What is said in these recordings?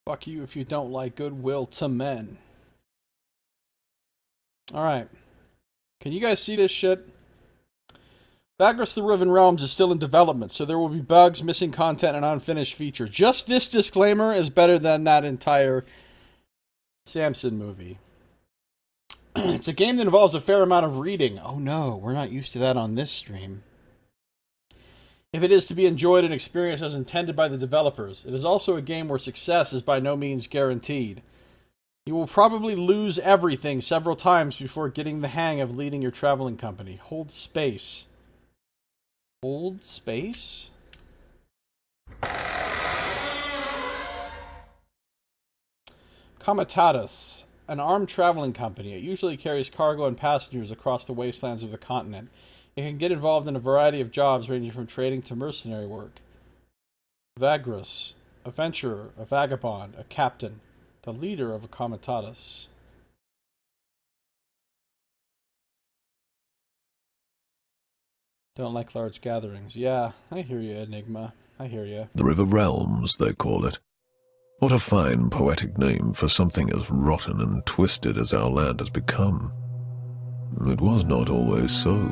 Fuck you if you don't like goodwill to men. Alright. Can you guys see this shit? Vagrus the Riven Realms is still in development, so there will be bugs, missing content, and unfinished features. Just this disclaimer is better than that entire Samson movie. It's a game that involves a fair amount of reading. Oh no, we're not used to that on this stream. If it is to be enjoyed and experienced as intended by the developers, it is also a game where success is by no means guaranteed. You will probably lose everything several times before getting the hang of leading your traveling company. Hold space. Hold space? Comitatus, an armed traveling company. It usually carries cargo and passengers across the wastelands of the continent. It can get involved in a variety of jobs ranging from trading to mercenary work. Vagrus, a venturer, a vagabond, a captain, the leader of a comitatus. Don't like large gatherings. Yeah, I hear you, Enigma. I hear you. The Riven Realms, they call it. What a fine poetic name for something as rotten and twisted as our land has become. It was not always so.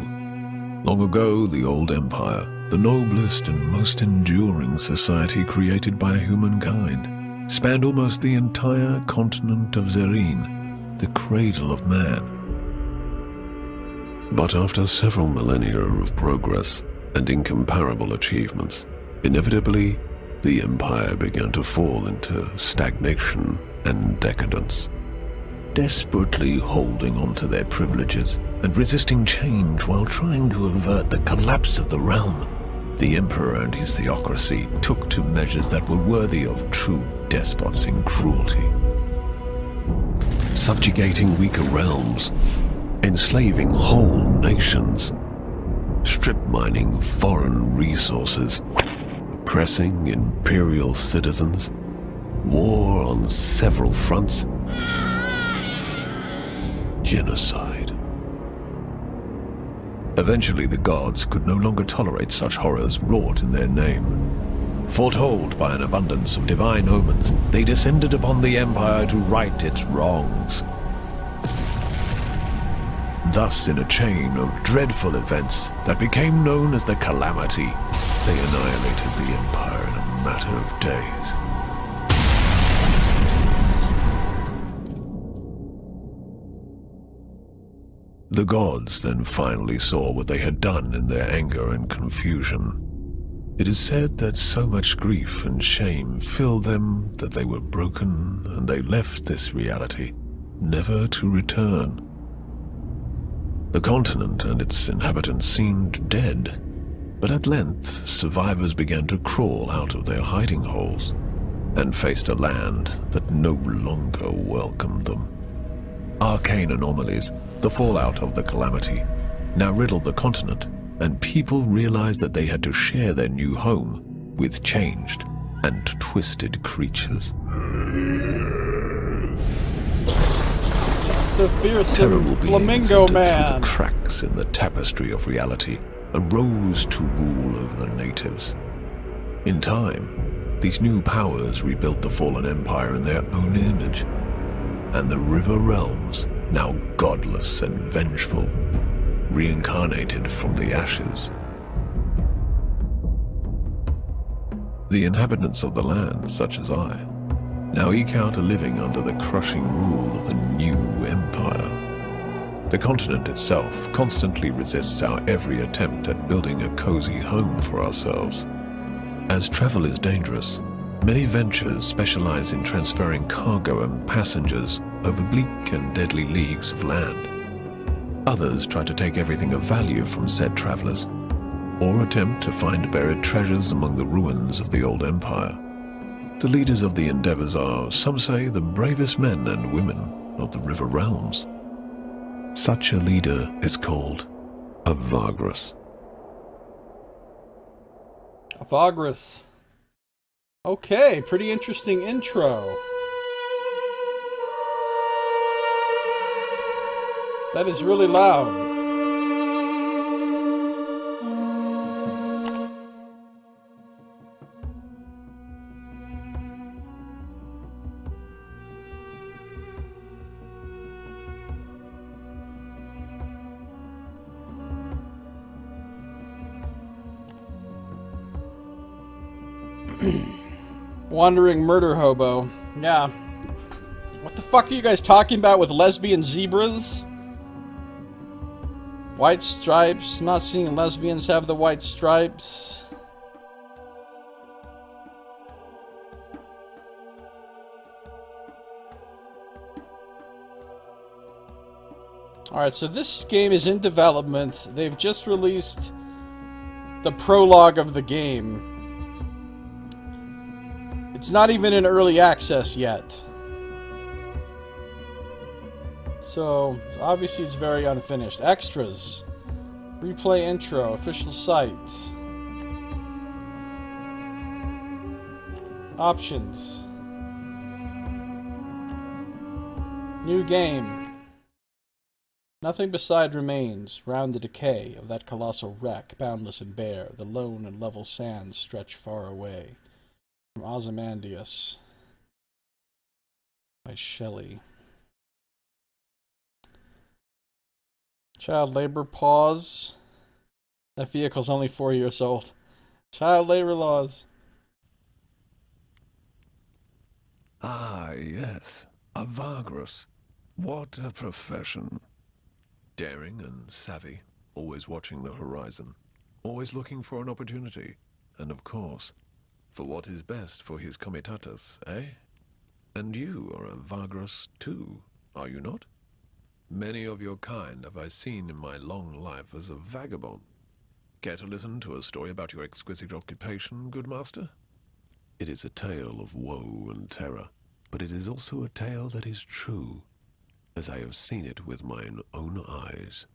Long ago, the old empire, the noblest and most enduring society created by humankind, spanned almost the entire continent of Zerine, the cradle of man. But after several millennia of progress and incomparable achievements, inevitably, the empire began to fall into stagnation and decadence. Desperately holding on to their privileges and resisting change while trying to avert the collapse of the realm, the emperor and his theocracy took to measures that were worthy of true despots in cruelty. Subjugating weaker realms, enslaving whole nations, strip mining foreign resources, oppressing imperial citizens, war on several fronts, genocide. Eventually, the gods could no longer tolerate such horrors wrought in their name. Foretold by an abundance of divine omens, they descended upon the empire to right its wrongs. Thus, in a chain of dreadful events that became known as the Calamity, they annihilated the empire in a matter of days. The gods then finally saw what they had done in their anger and confusion. It is said that so much grief and shame filled them that they were broken and they left this reality, never to return. The continent and its inhabitants seemed dead, but at length survivors began to crawl out of their hiding holes and faced a land that no longer welcomed them. Arcane anomalies, the fallout of the Calamity, now riddled the continent, and people realized that they had to share their new home with changed and twisted creatures. It's the fearsome Terrible flamingo beings entered through man. the cracks in the tapestry of reality and rose to rule over the natives. In time, these new powers rebuilt the fallen empire in their own image, and the Riven Realms, now godless and vengeful, reincarnated from the ashes. The inhabitants of the land, such as I, now eke out a living under the crushing rule of the new empire. The continent itself constantly resists our every attempt at building a cozy home for ourselves. As travel is dangerous, many ventures specialize in transferring cargo and passengers over bleak and deadly leagues of land. Others try to take everything of value from said travelers, or attempt to find buried treasures among the ruins of the old empire. The leaders of the endeavors are, some say, the bravest men and women of the Riven Realms. Such a leader is called a Vagrus. A Vagrus. Okay, pretty interesting intro. That is really loud. Wandering murder hobo. Yeah. What the fuck are you guys talking about with lesbian zebras? White stripes. I'm not seeing lesbians have the white stripes. Alright, so this game is in development. They've just released the prologue of the game. It's not even in early access yet. So, obviously it's very unfinished. Extras. Replay intro. Official site. Options. New game. Nothing beside remains, round the decay of that colossal wreck, boundless and bare, the lone and level sands stretch far away. From Ozymandias. By Shelley. Child labor pause. That vehicle's only 4 years old. Child labor laws. Ah, yes. A Vagrus. What a profession. Daring and savvy, always watching the horizon, always looking for an opportunity, and of course, for what is best for his comitatus, eh? And you are a Vagrus too, are you not? Many of your kind have I seen in my long life as a vagabond. Care to listen to a story about your exquisite occupation, good master? It is a tale of woe and terror, but it is also a tale that is true, as I have seen it with mine own eyes.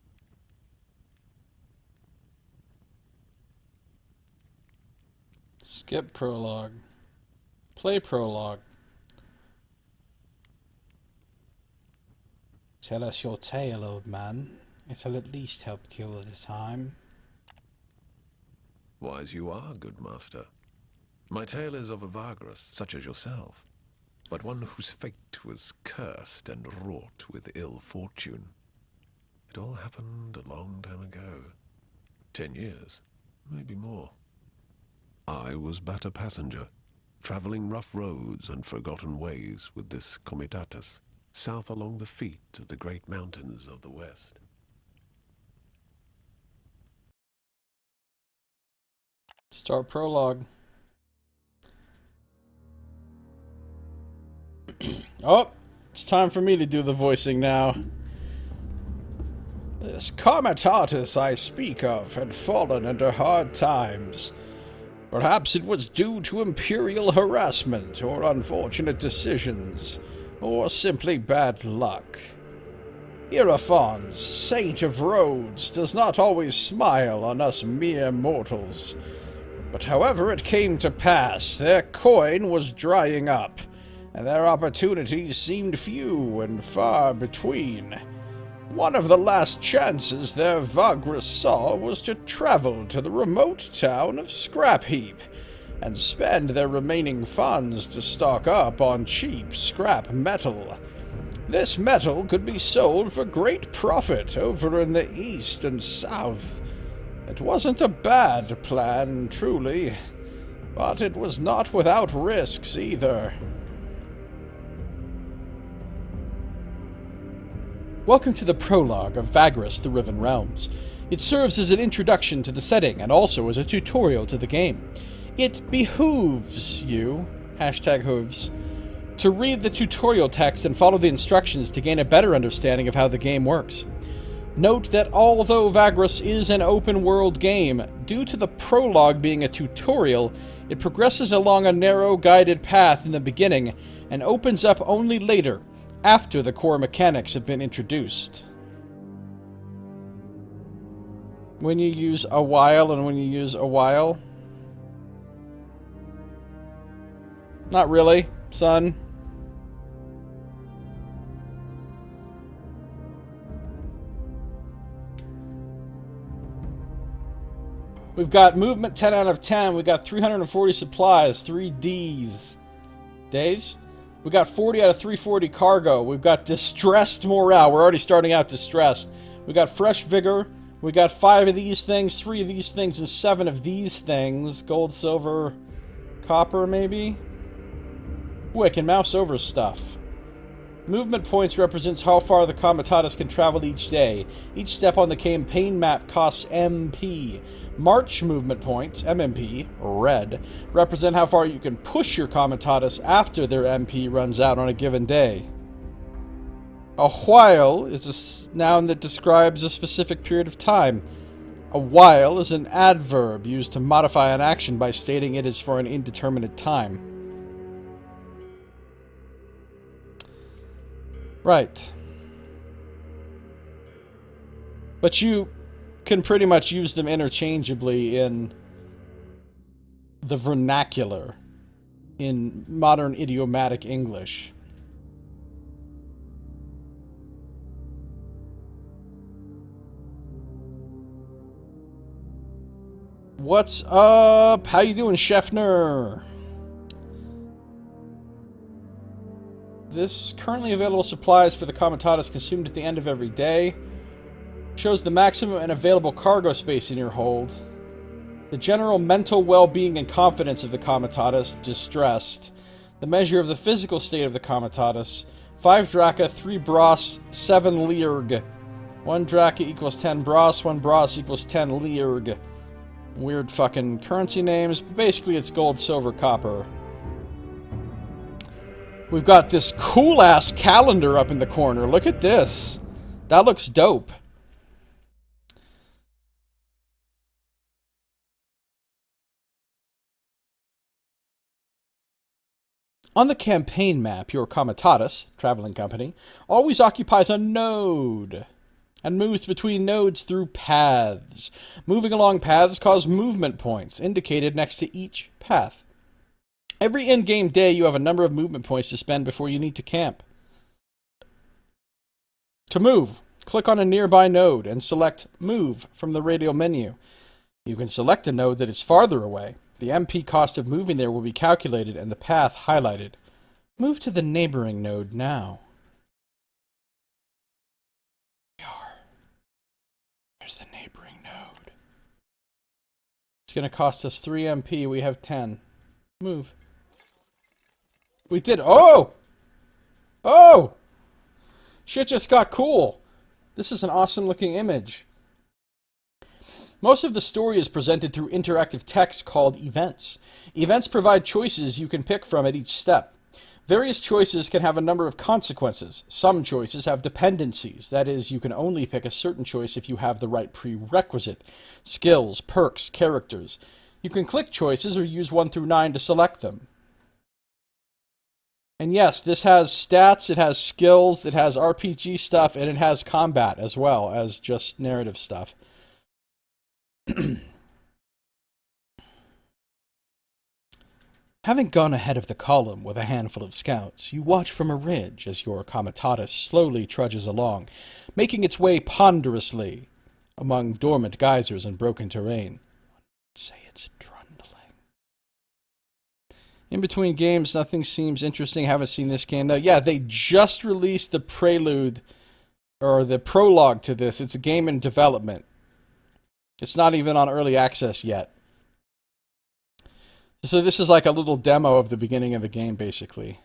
Skip prologue. Play prologue. Tell us your tale, old man. It'll at least help kill the time. Wise you are, good master. My tale is of a Vagrus, such as yourself, but one whose fate was cursed and wrought with ill fortune. It all happened a long time ago. 10 years, maybe more. I was but a passenger, traveling rough roads and forgotten ways with this comitatus, south along the feet of the great mountains of the west. Start prologue. Oh, it's time for me to do the voicing now. This comitatus I speak of had fallen under hard times. Perhaps it was due to imperial harassment or unfortunate decisions, or simply bad luck. Irophons, saint of roads, does not always smile on us mere mortals. But however it came to pass, their coin was drying up, and their opportunities seemed few and far between. One of the last chances their Vagrus saw was to travel to the remote town of Scrapheap, and spend their remaining funds to stock up on cheap scrap metal. This metal could be sold for great profit over in the east and south. It wasn't a bad plan, truly, but it was not without risks either. Welcome to the prologue of Vagrus, the Riven Realms. It serves as an introduction to the setting and also as a tutorial to the game. It behooves you, #hooves, to read the tutorial text and follow the instructions to gain a better understanding of how the game works. Note that although Vagrus is an open-world game, due to the prologue being a tutorial, it progresses along a narrow guided path in the beginning and opens up only later, after the core mechanics have been introduced. When you use a while and when you use a while? Not really, son. We've got movement 10 out of 10. We've got 340 supplies, 3 Ds. Days? We got 40 out of 340 cargo. We've got distressed morale. We're already starting out distressed. We got fresh vigor. We got 5 of these things, 3 of these things, and 7 of these things. Gold, silver, copper, maybe? Ooh, I can mouse over stuff. Movement points represents how far the Comitatus can travel each day. Each step on the campaign map costs MP. March movement points, MMP, red, represent how far you can push your Comitatus after their MP runs out on a given day. A while is a noun that describes a specific period of time. A while is an adverb used to modify an action by stating it is for an indeterminate time. Right. But you can pretty much use them interchangeably in the vernacular, in modern idiomatic English. What's up? How you doing, Scheffner? This currently available supplies for the Comitatus consumed at the end of every day. Shows the maximum and available cargo space in your hold. The general mental well-being and confidence of the Comitatus, distressed. The measure of the physical state of the Comitatus. 5 Draka, 3 Bros, 7 Leerg. 1 Draka equals 10 Bros, 1 Bros equals 10 Leerg. Weird fucking currency names, but basically it's gold, silver, copper. We've got this cool-ass calendar up in the corner. Look at this. That looks dope. On the campaign map, your Comitatus, traveling company, always occupies a node and moves between nodes through paths. Moving along paths cause movement points, indicated next to each path. Every in-game day, you have a number of movement points to spend before you need to camp. To move, click on a nearby node and select Move from the radial menu. You can select a node that is farther away. The MP cost of moving there will be calculated and the path highlighted. Move to the neighboring node now. There's the neighboring node. It's going to cost us 3 MP. We have 10. Move. We did. Oh! Oh! Shit just got cool. This is an awesome looking image. Most of the story is presented through interactive text called events. Events provide choices you can pick from at each step. Various choices can have a number of consequences. Some choices have dependencies. That is, you can only pick a certain choice if you have the right prerequisite. Skills, perks, characters. You can click choices or use 1 through 9 to select them. And yes, this has stats, it has skills, it has RPG stuff, and it has combat as well as just narrative stuff. Having gone ahead of the column with a handful of scouts, you watch from a ridge as your Comitatus slowly trudges along, making its way ponderously among dormant geysers and broken terrain. Say it's trundling. In between games, nothing seems interesting. Haven't seen this game, though. Yeah, they just released the prelude, or the prologue to this. It's a game in development. It's not even on early access yet. So this is like a little demo of the beginning of the game, basically.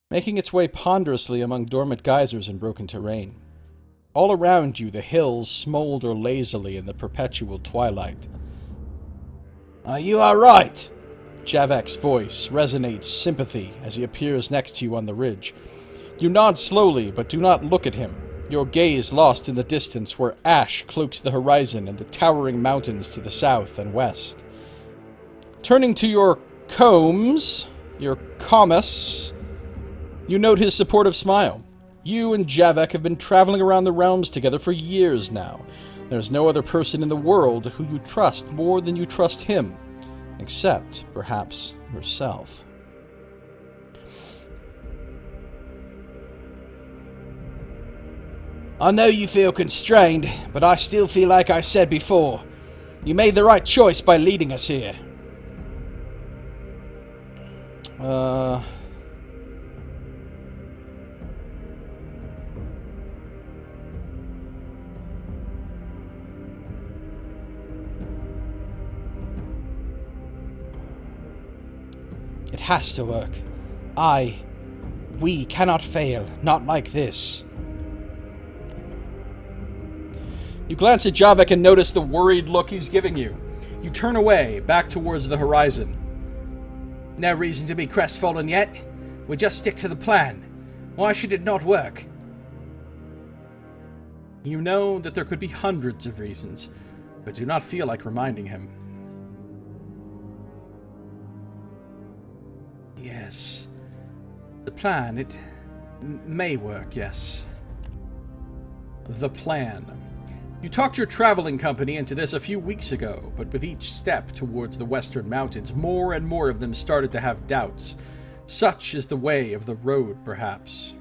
Making its way ponderously among dormant geysers and broken terrain. All around you, the hills smolder lazily in the perpetual twilight. Are you all right? Javek's voice resonates sympathy as he appears next to you on the ridge. You nod slowly, but do not look at him. Your gaze lost in the distance where ash cloaks the horizon and the towering mountains to the south and west. Turning to your combs, your commas, you note his supportive smile. You and Javek have been traveling around the realms together for years now. There's no other person in the world who you trust more than you trust him, except, perhaps, yourself. I know you feel constrained, but I still feel like I said before. You made the right choice by leading us here. It has to work. We cannot fail. Not like this. You glance at Javik and notice the worried look he's giving you. You turn away, back towards the horizon. No reason to be crestfallen yet. We just stick to the plan. Why should it not work? You know that there could be hundreds of reasons, but do not feel like reminding him. Yes. The plan, it may work, yes. The plan. You talked your traveling company into this a few weeks ago, but with each step towards the western mountains, more and more of them started to have doubts. Such is the way of the road, perhaps.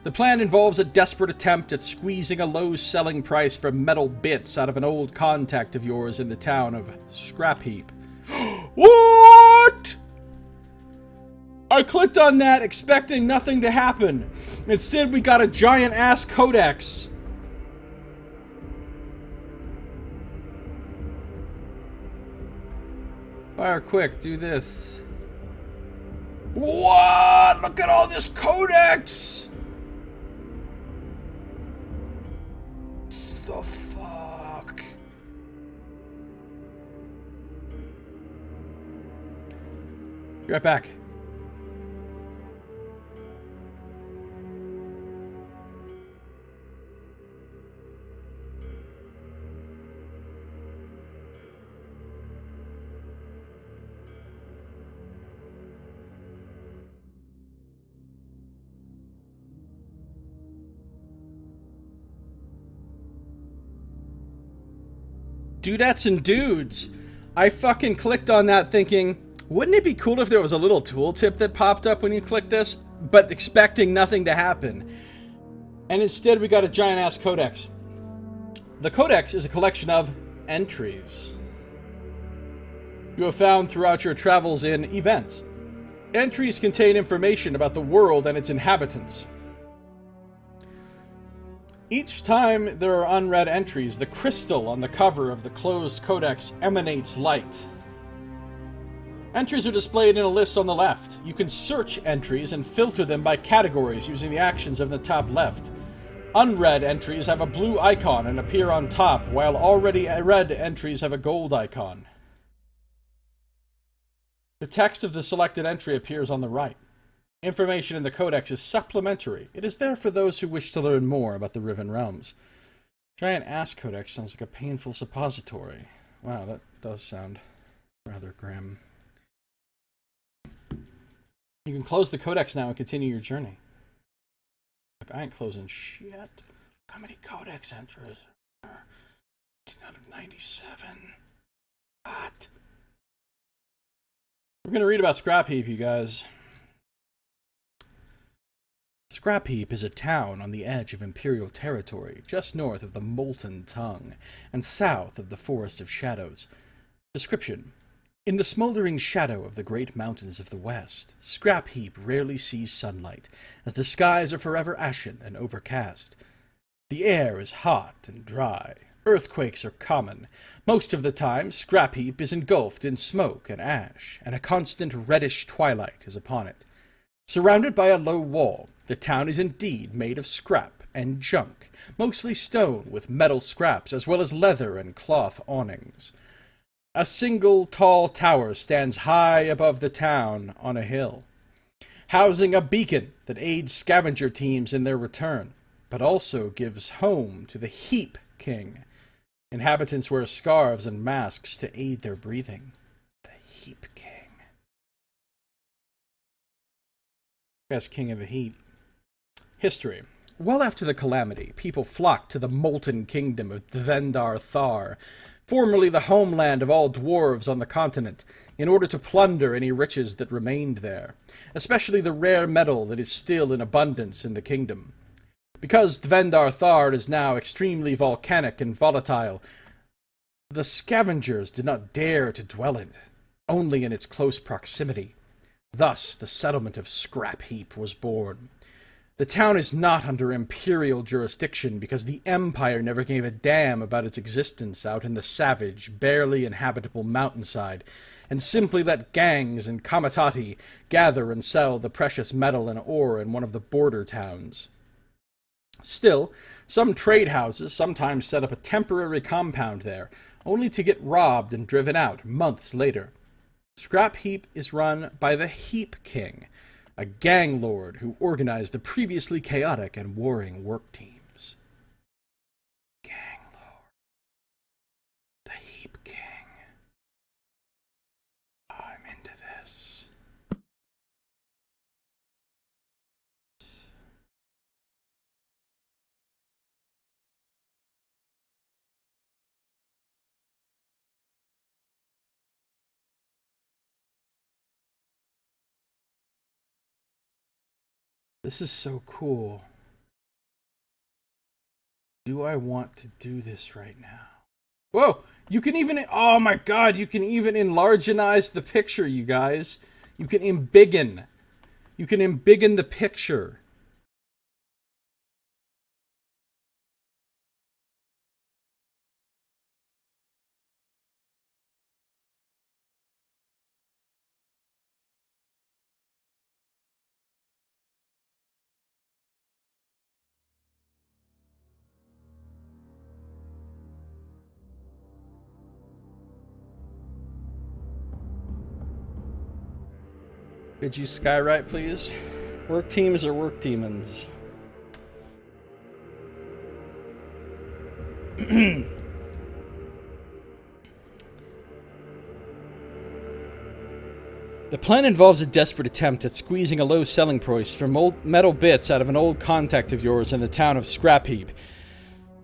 The plan involves a desperate attempt at squeezing a low selling price for metal bits out of an old contact of yours in the town of Scrap Heap. What? I clicked on that expecting nothing to happen. Instead, we got a giant-ass codex. Fire quick, do this. What? Look at all this codex! The fuck? Be right back. Dudettes and dudes, I fucking clicked on that thinking, wouldn't it be cool if there was a little tooltip that popped up when you click this, but expecting nothing to happen. And instead we got a giant-ass codex. The codex is a collection of entries you have found throughout your travels in events. Entries contain information about the world and its inhabitants. Each time there are unread entries, the crystal on the cover of the closed codex emanates light. Entries are displayed in a list on the left. You can search entries and filter them by categories using the actions on the top left. Unread entries have a blue icon and appear on top, while already read entries have a gold icon. The text of the selected entry appears on the right. Information in the codex is supplementary. It is there for those who wish to learn more about the Riven Realms. Giant ass codex sounds like a painful suppository. Wow, that does sound rather grim. You can close the codex now and continue your journey. Look, I ain't closing shit. How many codex entries are there? 1997. What? We're going to read about Scrap Heap, you guys. Scrap Heap is a town on the edge of Imperial territory, just north of the Molten Tongue, and south of the Forest of Shadows. Description. In the smoldering shadow of the great mountains of the west, Scrap Heap rarely sees sunlight, as the skies are forever ashen and overcast. The air is hot and dry. Earthquakes are common. Most of the time, Scrap Heap is engulfed in smoke and ash, and a constant reddish twilight is upon it. Surrounded by a low wall, the town is indeed made of scrap and junk, mostly stone with metal scraps, as well as leather and cloth awnings. A single tall tower stands high above the town on a hill, housing a beacon that aids scavenger teams in their return, but also gives home to the Heap King. Inhabitants wear scarves and masks to aid their breathing. The Heap King. Best king of the heap. History. Well after the calamity, people flocked to the molten kingdom of Dvendar Thar, formerly the homeland of all dwarves on the continent, in order to plunder any riches that remained there, especially the rare metal that is still in abundance in the kingdom. Because Dvendar Thar is now extremely volcanic and volatile, the scavengers did not dare to dwell in it, only in its close proximity. Thus, the settlement of Scrap Heap was born. The town is not under imperial jurisdiction because the Empire never gave a damn about its existence out in the savage, barely inhabitable mountainside, and simply let gangs and comitati gather and sell the precious metal and ore in one of the border towns. Still, some trade houses sometimes set up a temporary compound there, only to get robbed and driven out months later. Scrap Heap is run by the Heap King, a gang lord who organized the previously chaotic and warring work teams. Gang lord. The Heap King. I'm into this. This is so cool. Do I want to do this right now? Whoa! You can even... Oh my god! You can even enlargenize the picture, you guys. You can embiggen. You can embiggen the picture. Could you skywrite, please? Work teams or work demons? The plan involves a desperate attempt at squeezing a low selling price for metal bits out of an old contact of yours in the town of Scrap Heap,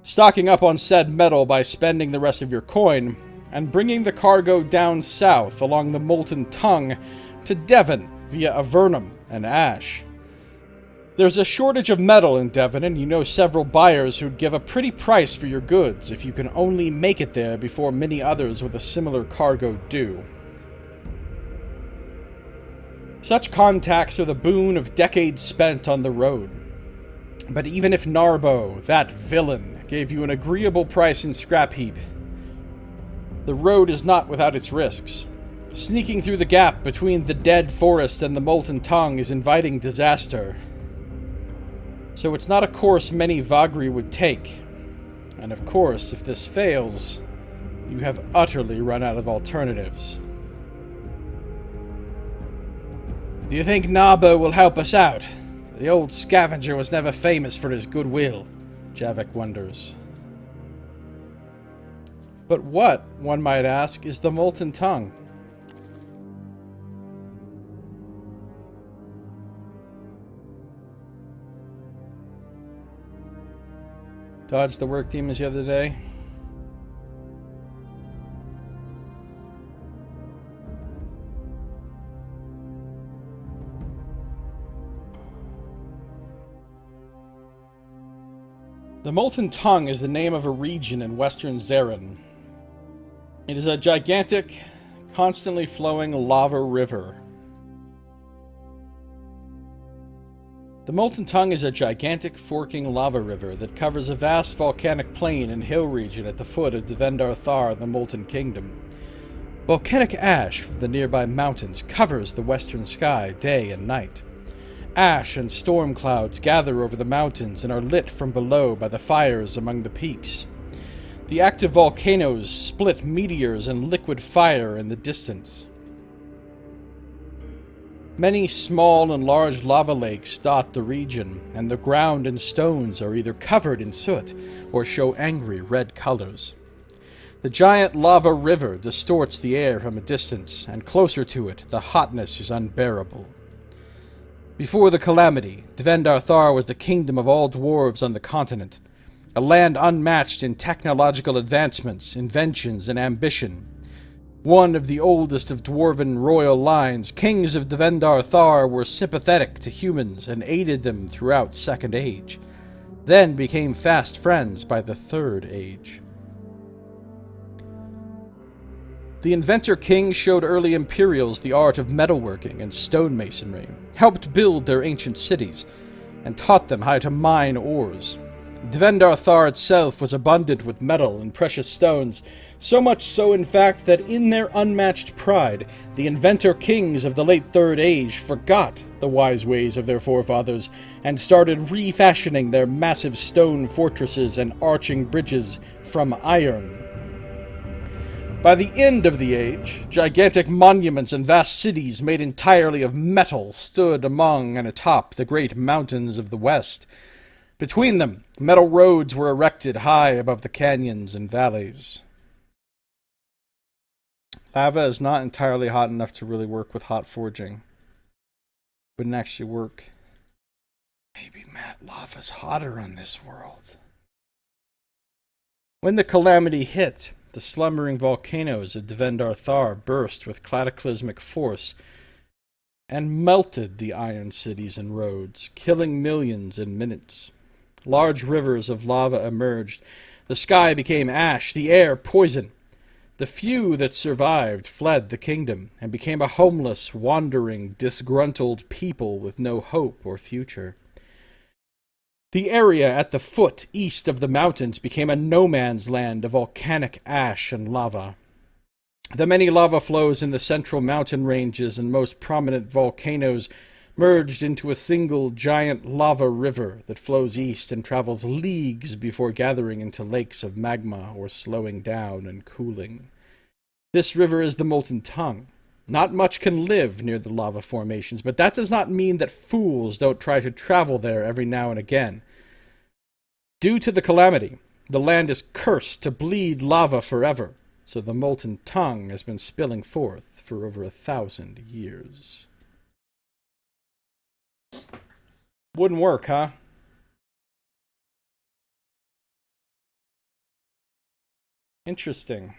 stocking up on said metal by spending the rest of your coin, and bringing the cargo down south along the Molten Tongue to Devon via Avernum and Ash. There's a shortage of metal in Devon, and you know several buyers who'd give a pretty price for your goods if you can only make it there before many others with a similar cargo do. Such contacts are the boon of decades spent on the road. But even if Narbo, that villain, gave you an agreeable price in Scrap Heap, the road is not without its risks. Sneaking through the gap between the dead forest and the Molten Tongue is inviting disaster. So it's not a course many Vagri would take. And of course, if this fails, you have utterly run out of alternatives. Do you think Narbo will help us out? The old scavenger was never famous for his goodwill, Javik wonders. But what, one might ask, is the Molten Tongue? Dodged the work demons the other day. The Molten Tongue is the name of a region in western Zarin. It is a gigantic, constantly flowing lava river. The Molten Tongue is a gigantic forking lava river that covers a vast volcanic plain and hill region at the foot of Devendar Thar in the Molten Kingdom. Volcanic ash from the nearby mountains covers the western sky day and night. Ash and storm clouds gather over the mountains and are lit from below by the fires among the peaks. The active volcanoes split meteors and liquid fire in the distance. Many small and large lava lakes dot the region, and the ground and stones are either covered in soot or show angry red colors. The giant lava river distorts the air from a distance, and closer to it, the hotness is unbearable. Before the calamity, Devendar Thar was the kingdom of all dwarves on the continent, a land unmatched in technological advancements, inventions, and ambition. One of the oldest of dwarven royal lines, kings of Devendar Thar were sympathetic to humans and aided them throughout Second Age, then became fast friends by the Third Age. The Inventor King showed early Imperials the art of metalworking and stonemasonry, helped build their ancient cities, and taught them how to mine ores. Devendar Thar itself was abundant with metal and precious stones, so much so in fact that in their unmatched pride, the inventor kings of the late Third Age forgot the wise ways of their forefathers and started refashioning their massive stone fortresses and arching bridges from iron. By the end of the age, gigantic monuments and vast cities made entirely of metal stood among and atop the great mountains of the west. Between them, metal roads were erected high above the canyons and valleys. Lava is not entirely hot enough to really work with hot forging. Wouldn't actually work. Maybe lava's hotter on this world. When the calamity hit, the slumbering volcanoes of Devendar Thar burst with cataclysmic force and melted the iron cities and roads, killing millions in minutes. Large rivers of lava emerged. The sky became ash, the air poison. The few that survived fled the kingdom and became a homeless, wandering, disgruntled people with no hope or future. The area at the foot east of the mountains became a no-man's land of volcanic ash and lava. The many lava flows in the central mountain ranges and most prominent volcanoes merged into a single giant lava river that flows east and travels leagues before gathering into lakes of magma or slowing down and cooling. This river is the Molten Tongue. Not much can live near the lava formations, but that does not mean that fools don't try to travel there every now and again. Due to the calamity, the land is cursed to bleed lava forever, so the Molten Tongue has been spilling forth for over 1,000 years. Wouldn't work, huh? Interesting.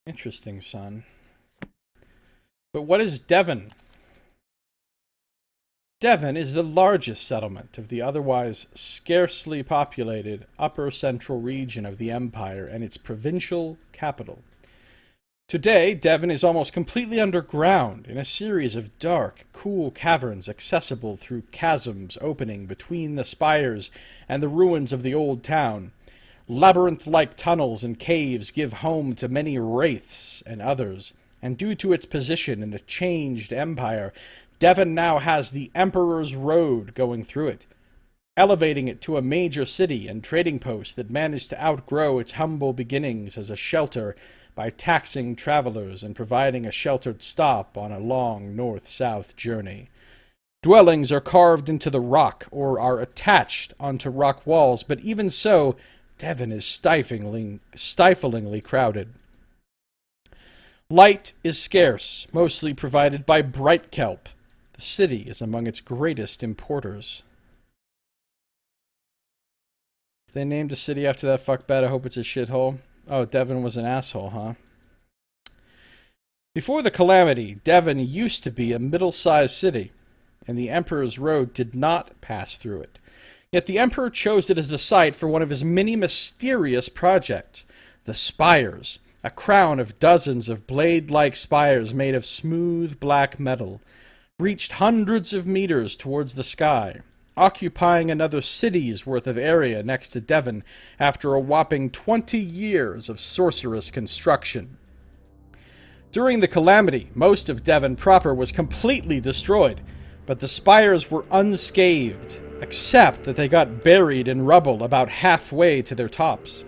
Interesting, son. But what is Devon? Devon is the largest settlement of the otherwise scarcely populated upper central region of the Empire and its provincial capital. Today, Devon is almost completely underground in a series of dark, cool caverns accessible through chasms opening between the spires and the ruins of the old town. Labyrinth-like tunnels and caves give home to many wraiths and others, and due to its position in the changed empire, Devon now has the Emperor's Road going through it, elevating it to a major city and trading post that managed to outgrow its humble beginnings as a shelter by taxing travelers and providing a sheltered stop on a long north-south journey. Dwellings are carved into the rock or are attached onto rock walls, but even so, Devon is stiflingly crowded. Light is scarce, mostly provided by bright kelp. The city is among its greatest importers. If they named a city after that fuckbed, I hope it's a shithole. Oh, Devon was an asshole, huh? Before the calamity, Devon used to be a middle-sized city, and the Emperor's Road did not pass through it. Yet the Emperor chose it as the site for one of his many mysterious projects, the Spires, a crown of dozens of blade-like spires made of smooth black metal, reached hundreds of meters towards the sky, occupying another city's worth of area next to Devon after a whopping 20 years of sorcerous construction. During the calamity, most of Devon proper was completely destroyed, but the spires were unscathed, except that they got buried in rubble about halfway to their tops.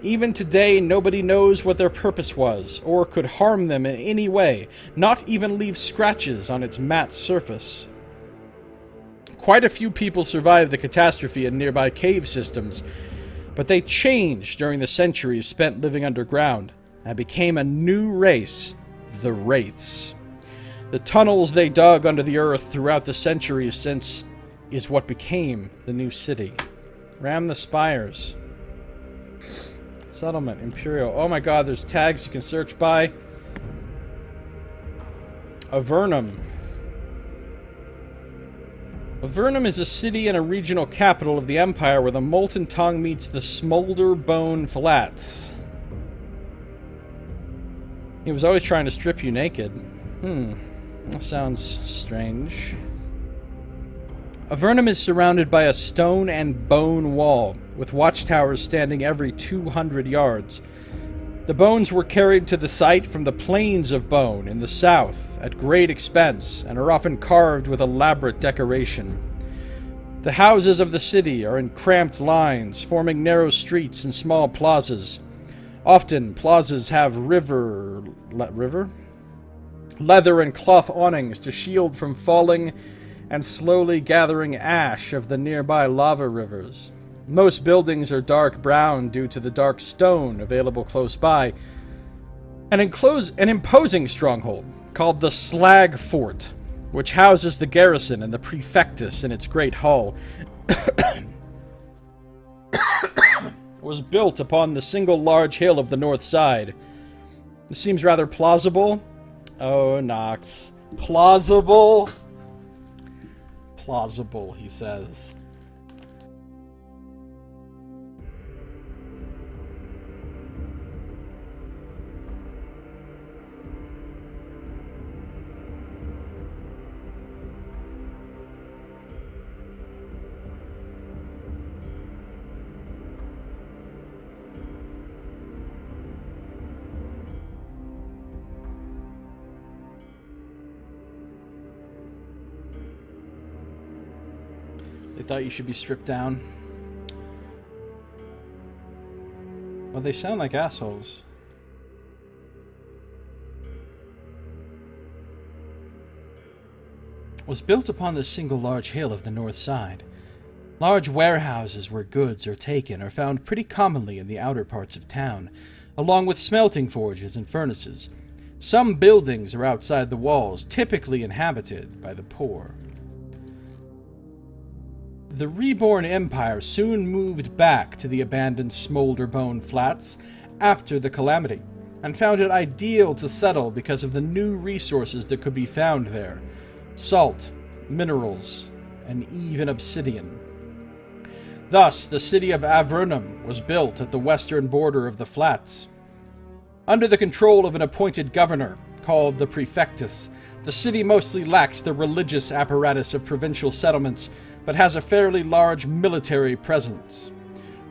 Even today, nobody knows what their purpose was, or could harm them in any way, not even leave scratches on its matte surface. Quite a few people survived the catastrophe in nearby cave systems, but they changed during the centuries spent living underground, and became a new race, the Wraiths. The tunnels they dug under the earth throughout the centuries since is what became the new city. Ram the Spires. Settlement, Imperial. Oh my god, there's tags you can search by. Avernum. Avernum is a city and a regional capital of the Empire where the Molten Tongue meets the Smolder Bone Flats. He was always trying to strip you naked. That sounds strange. Avernum is surrounded by a stone and bone wall, with watchtowers standing every 200 yards. The bones were carried to the site from the Plains of Bone in the south at great expense and are often carved with elaborate decoration. The houses of the city are in cramped lines, forming narrow streets and small plazas. Often, plazas have leather and cloth awnings to shield from falling and slowly gathering ash of the nearby lava rivers. Most buildings are dark brown due to the dark stone available close by. An imposing stronghold called the Slag Fort, which houses the garrison and the prefectus in its great hall, was built upon the single large hill of the north side. This seems rather plausible. Oh, Nox. Plausible? Plausible, he says. They thought you should be stripped down. Well, they sound like assholes. Was built upon the single large hill of the north side. Large warehouses where goods are taken are found pretty commonly in the outer parts of town, along with smelting forges and furnaces. Some buildings are outside the walls, typically inhabited by the poor. The reborn empire soon moved back to the abandoned Smolderbone Flats after the calamity, and found it ideal to settle because of the new resources that could be found there: salt, minerals, and even obsidian. Thus, the city of Avernum was built at the western border of the Flats. Under the control of an appointed governor, called the Prefectus, the city mostly lacks the religious apparatus of provincial settlements, but has a fairly large military presence.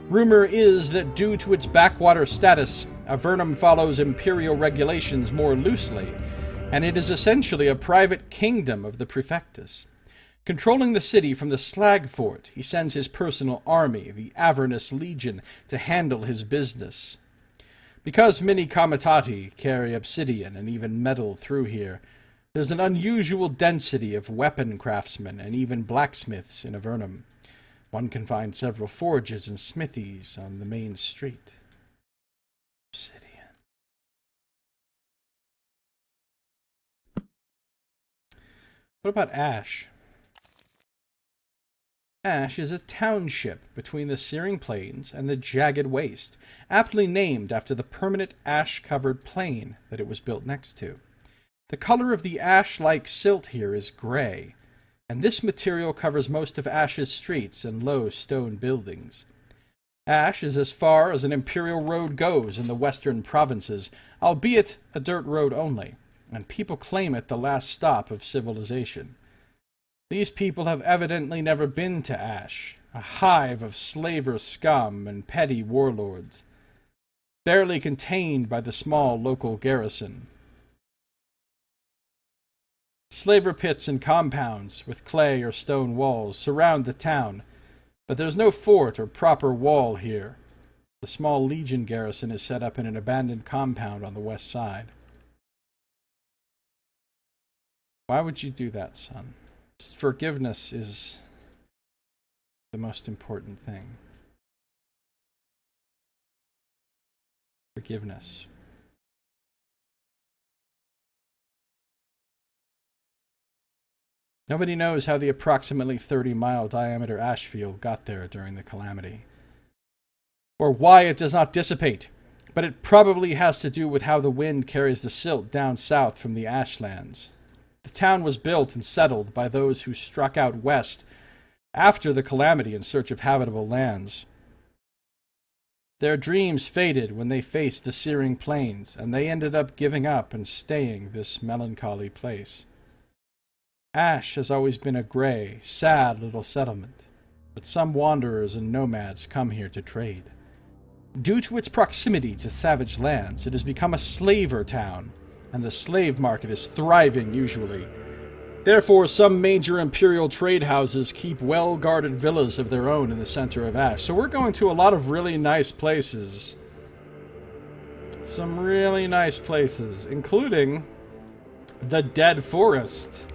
Rumor is that due to its backwater status, Avernum follows imperial regulations more loosely, and it is essentially a private kingdom of the Prefectus. Controlling the city from the Slag Fort, he sends his personal army, the Avernus Legion, to handle his business. Because many comitati carry obsidian and even metal through here, there's an unusual density of weapon craftsmen and even blacksmiths in Avernum. One can find several forges and smithies on the main street. Obsidian. What about Ash? Ash is a township between the Searing Plains and the Jagged Waste, aptly named after the permanent ash-covered plain that it was built next to. The color of the ash-like silt here is gray, and this material covers most of Ash's streets and low stone buildings. Ash is as far as an imperial road goes in the western provinces, albeit a dirt road only, and people claim it the last stop of civilization. These people have evidently never been to Ash, a hive of slaver scum and petty warlords, barely contained by the small local garrison. Slaver pits and compounds, with clay or stone walls, surround the town, but there's no fort or proper wall here. The small legion garrison is set up in an abandoned compound on the west side. Why would you do that, son? Forgiveness is the most important thing. Forgiveness. Nobody knows how the approximately 30-mile diameter ash field got there during the calamity, or why it does not dissipate, but it probably has to do with how the wind carries the silt down south from the ashlands. The town was built and settled by those who struck out west after the calamity in search of habitable lands. Their dreams faded when they faced the Searing Plains, and they ended up giving up and staying this melancholy place. Ash has always been a gray, sad little settlement, but some wanderers and nomads come here to trade. Due to its proximity to savage lands, it has become a slaver town, and the slave market is thriving usually. Therefore, some major imperial trade houses keep well-guarded villas of their own in the center of Ash. So we're going to a lot of really nice places. Some really nice places, including the Dead Forest.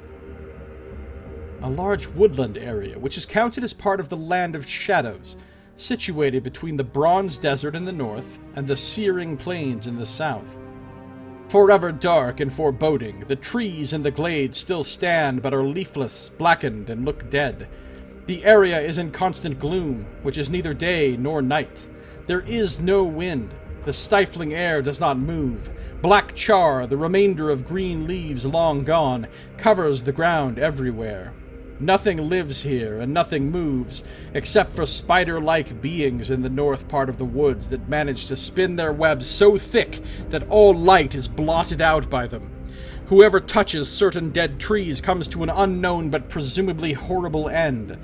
A large woodland area, which is counted as part of the Land of Shadows, situated between the Bronze Desert in the north and the Searing Plains in the south. Forever dark and foreboding, the trees in the glades still stand but are leafless, blackened, and look dead. The area is in constant gloom, which is neither day nor night. There is no wind. The stifling air does not move. Black char, the remainder of green leaves long gone, covers the ground everywhere. Nothing lives here, and nothing moves, except for spider-like beings in the north part of the woods that manage to spin their webs so thick that all light is blotted out by them. Whoever touches certain dead trees comes to an unknown but presumably horrible end.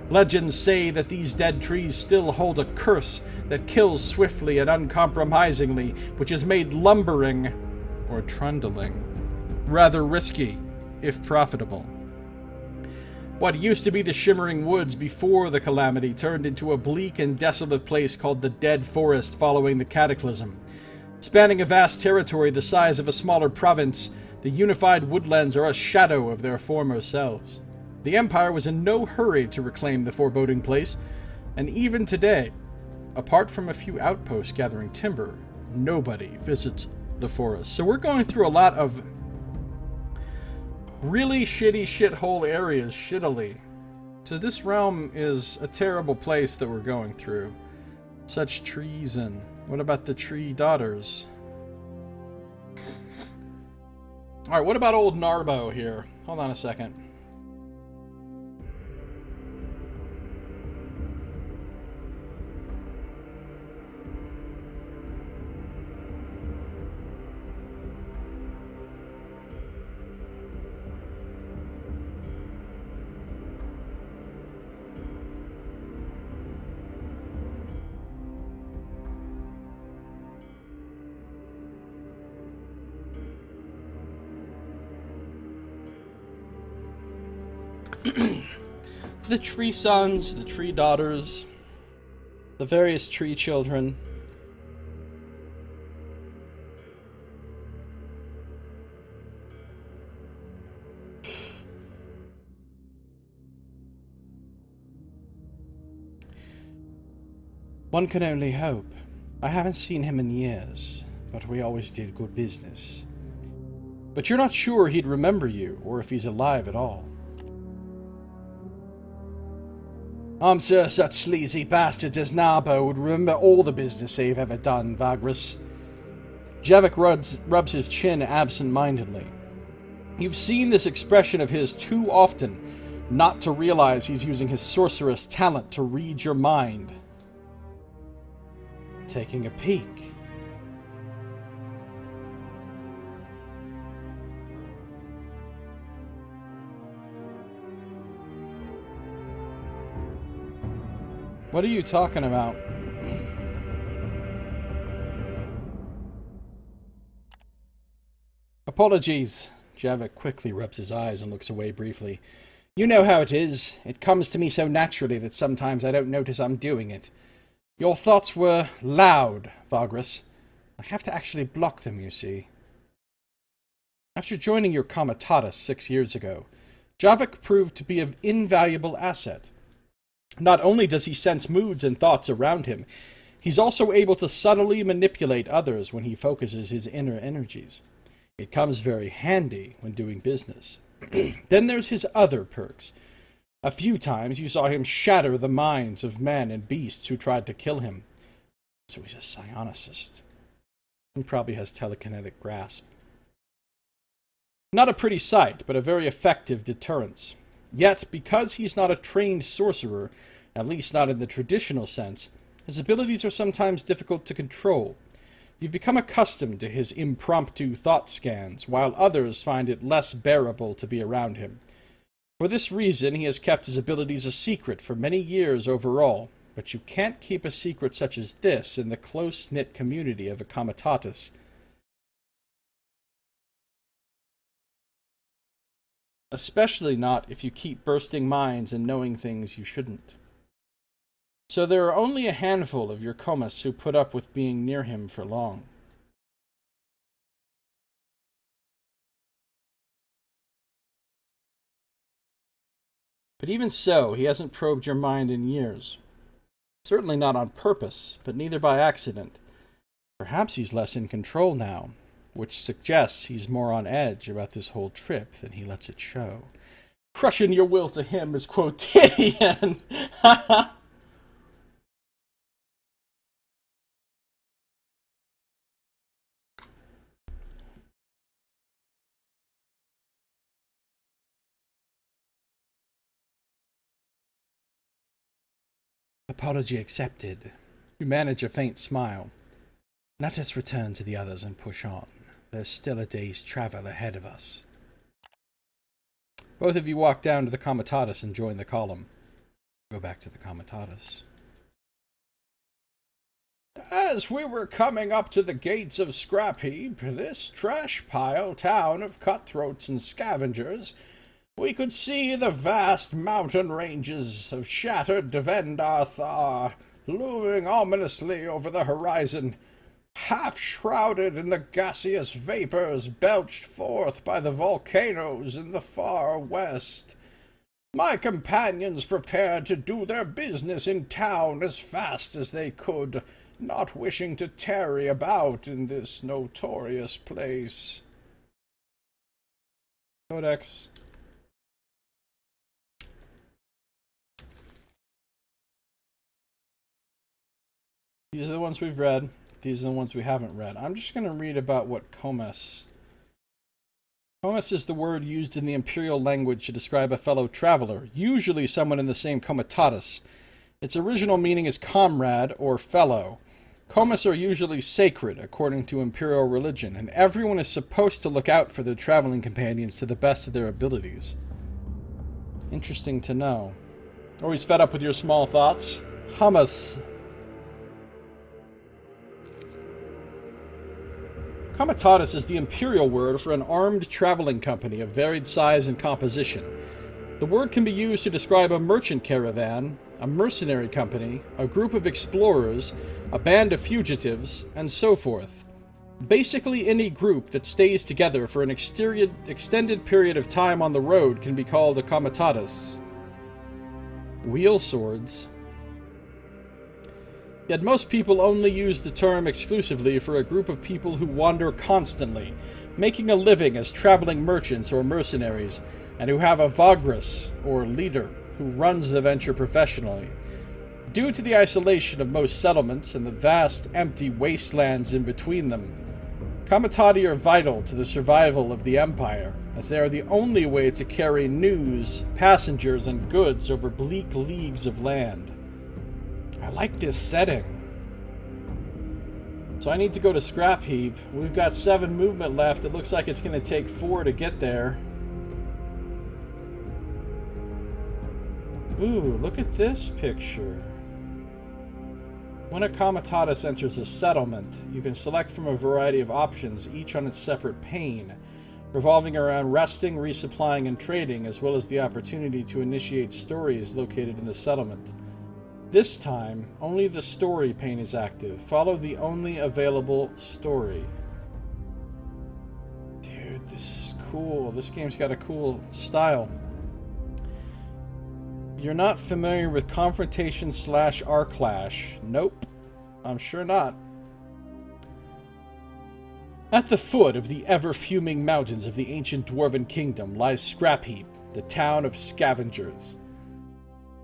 Legends say that these dead trees still hold a curse that kills swiftly and uncompromisingly, which has made lumbering, or trundling, rather risky, if profitable. What used to be the shimmering woods before the calamity turned into a bleak and desolate place called the Dead Forest following the cataclysm. Spanning a vast territory the size of a smaller province, the unified woodlands are a shadow of their former selves. The Empire was in no hurry to reclaim the foreboding place, and even today, apart from a few outposts gathering timber, nobody visits the forest. So we're going through a lot of really shitty shithole areas, shittily. So this realm is a terrible place that we're going through. Such treason. What about the tree daughters? Alright, what about old Narbo here? Hold on a second. The tree sons, the tree daughters, the various tree children. One can only hope. I haven't seen him in years, but we always did good business. But you're not sure he'd remember you, or if he's alive at all. I'm sure such sleazy bastards as Narbo would remember all the business they've ever done, Vagrus. Javik rubs his chin absent-mindedly. You've seen this expression of his too often not to realize he's using his sorceress talent to read your mind. Taking a peek. What are you talking about? Apologies. Javik quickly rubs his eyes and looks away briefly. You know how it is. It comes to me so naturally that sometimes I don't notice I'm doing it. Your thoughts were loud, Vagrus. I have to actually block them, you see. After joining your comitatus 6 years ago, Javik proved to be an invaluable asset. Not only does he sense moods and thoughts around him, he's also able to subtly manipulate others when he focuses his inner energies. It comes very handy when doing business. Then there's his other perks. A few times you saw him shatter the minds of men and beasts who tried to kill him. So he's a psionicist. He probably has telekinetic grasp. Not a pretty sight, but a very effective deterrence. Yet, because he's not a trained sorcerer, at least not in the traditional sense, his abilities are sometimes difficult to control. You've become accustomed to his impromptu thought scans, while others find it less bearable to be around him. For this reason, he has kept his abilities a secret for many years overall, but you can't keep a secret such as this in the close-knit community of a comitatus. Especially not if you keep bursting minds and knowing things you shouldn't. So there are only a handful of your comas who put up with being near him for long. But even so, he hasn't probed your mind in years. Certainly not on purpose, but neither by accident. Perhaps he's less in control now, which suggests he's more on edge about this whole trip than he lets it show. Crushing your will to him is quotidian. Apology accepted. You manage a faint smile. Let us return to the others and push on. There's still a day's travel ahead of us. Both of you walk down to the comitatus and join the column. Go back to the comitatus. As we were coming up to the gates of Scrap Heap, this trash-pile town of cutthroats and scavengers, we could see the vast mountain ranges of shattered Devendar Thar looming ominously over the horizon, half shrouded in the gaseous vapors belched forth by the volcanoes in the far west. My companions prepared to do their business in town as fast as they could, not wishing to tarry about in this notorious place. Codex. These are the ones we've read. These are the ones we haven't read. I'm just going to read about what comas. Comas is the word used in the imperial language to describe a fellow traveler, usually someone in the same comitatus. Its original meaning is comrade or fellow. Comas are usually sacred, according to imperial religion, and everyone is supposed to look out for their traveling companions to the best of their abilities. Interesting to know. Always fed up with your small thoughts? Hummus. Comitatus is the imperial word for an armed traveling company of varied size and composition. The word can be used to describe a merchant caravan, a mercenary company, a group of explorers, a band of fugitives, and so forth. Basically, any group that stays together for an extended period of time on the road can be called a comitatus. Wheel swords. Yet most people only use the term exclusively for a group of people who wander constantly, making a living as traveling merchants or mercenaries, and who have a Vagrus, or leader, who runs the venture professionally. Due to the isolation of most settlements and the vast, empty wastelands in between them, comitati are vital to the survival of the Empire, as they are the only way to carry news, passengers, and goods over bleak leagues of land. I like this setting. So I need to go to Scrap Heap. We've got 7 movement left. It looks like it's going to take 4 to get there. Ooh, look at this picture. When a comitatus enters a settlement, you can select from a variety of options, each on its separate pane, revolving around resting, resupplying, and trading, as well as the opportunity to initiate stories located in the settlement. This time, only the story pane is active. Follow the only available story. Dude, this is cool. This game's got a cool style. You're not familiar with confrontation / R-Clash. Nope. I'm sure not. At the foot of the ever-fuming mountains of the ancient dwarven kingdom lies Scrap Heap, the town of scavengers.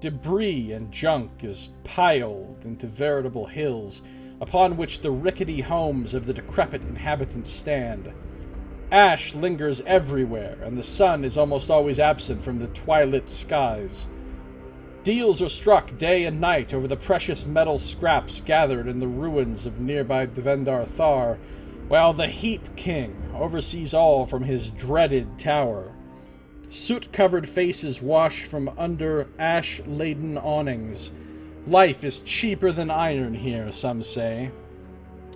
Debris and junk is piled into veritable hills, upon which the rickety homes of the decrepit inhabitants stand. Ash lingers everywhere, and the sun is almost always absent from the twilit skies. Deals are struck day and night over the precious metal scraps gathered in the ruins of nearby Devendar Thar, while the Heap King oversees all from his dreaded tower. Soot-covered faces washed from under ash-laden awnings. Life is cheaper than iron here, some say.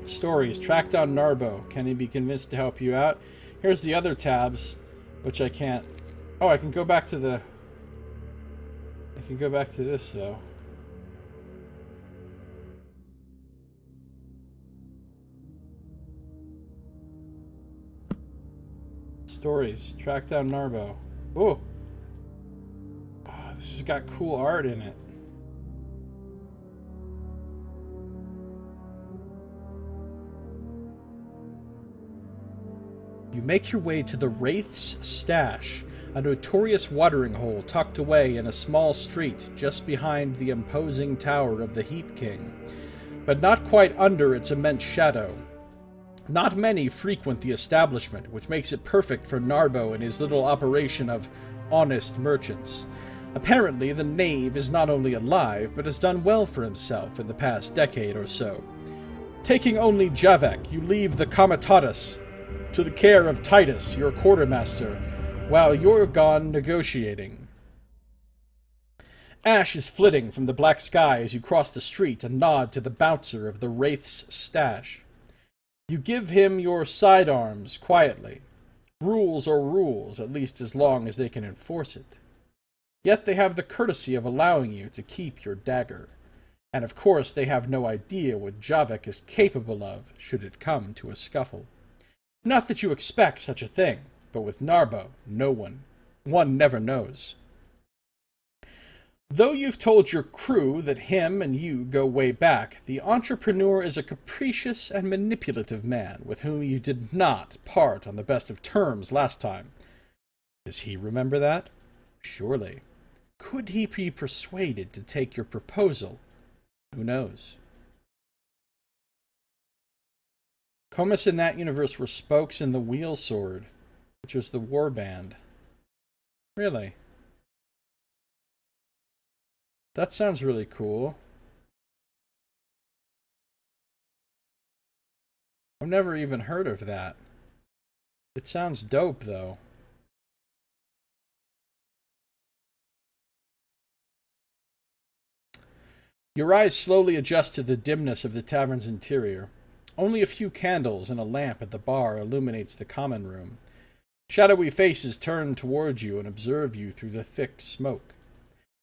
Stories. Track down Narbo. Can he be convinced to help you out? Here's the other tabs, which I can't... Oh, I can go back to the... I can go back to this, though. Stories. Track down Narbo. Ooh. Oh, this has got cool art in it. You make your way to the Wraith's Stash, a notorious watering hole tucked away in a small street just behind the imposing tower of the Heap King, but not quite under its immense shadow. Not many frequent the establishment, which makes it perfect for Narbo and his little operation of honest merchants. Apparently, the knave is not only alive, but has done well for himself in the past decade or so. Taking only Javek, you leave the Comitatus to the care of Titus, your quartermaster, while you're gone negotiating. Ash is flitting from the black sky as you cross the street and nod to the bouncer of the Wraith's Stash. You give him your sidearms quietly. Rules are rules, at least as long as they can enforce it. Yet they have the courtesy of allowing you to keep your dagger. And of course they have no idea what Javek is capable of, should it come to a scuffle. Not that you expect such a thing, but with Narbo, one never knows. Though you've told your crew that him and you go way back, the entrepreneur is a capricious and manipulative man with whom you did not part on the best of terms last time. Does he remember that? Surely. Could he be persuaded to take your proposal? Who knows? Comus in that universe were spokes in the Wheel Sword, which was the warband. Really? That sounds really cool. I've never even heard of that. It sounds dope, though. Your eyes slowly adjust to the dimness of the tavern's interior. Only a few candles and a lamp at the bar illuminates the common room. Shadowy faces turn toward you and observe you through the thick smoke.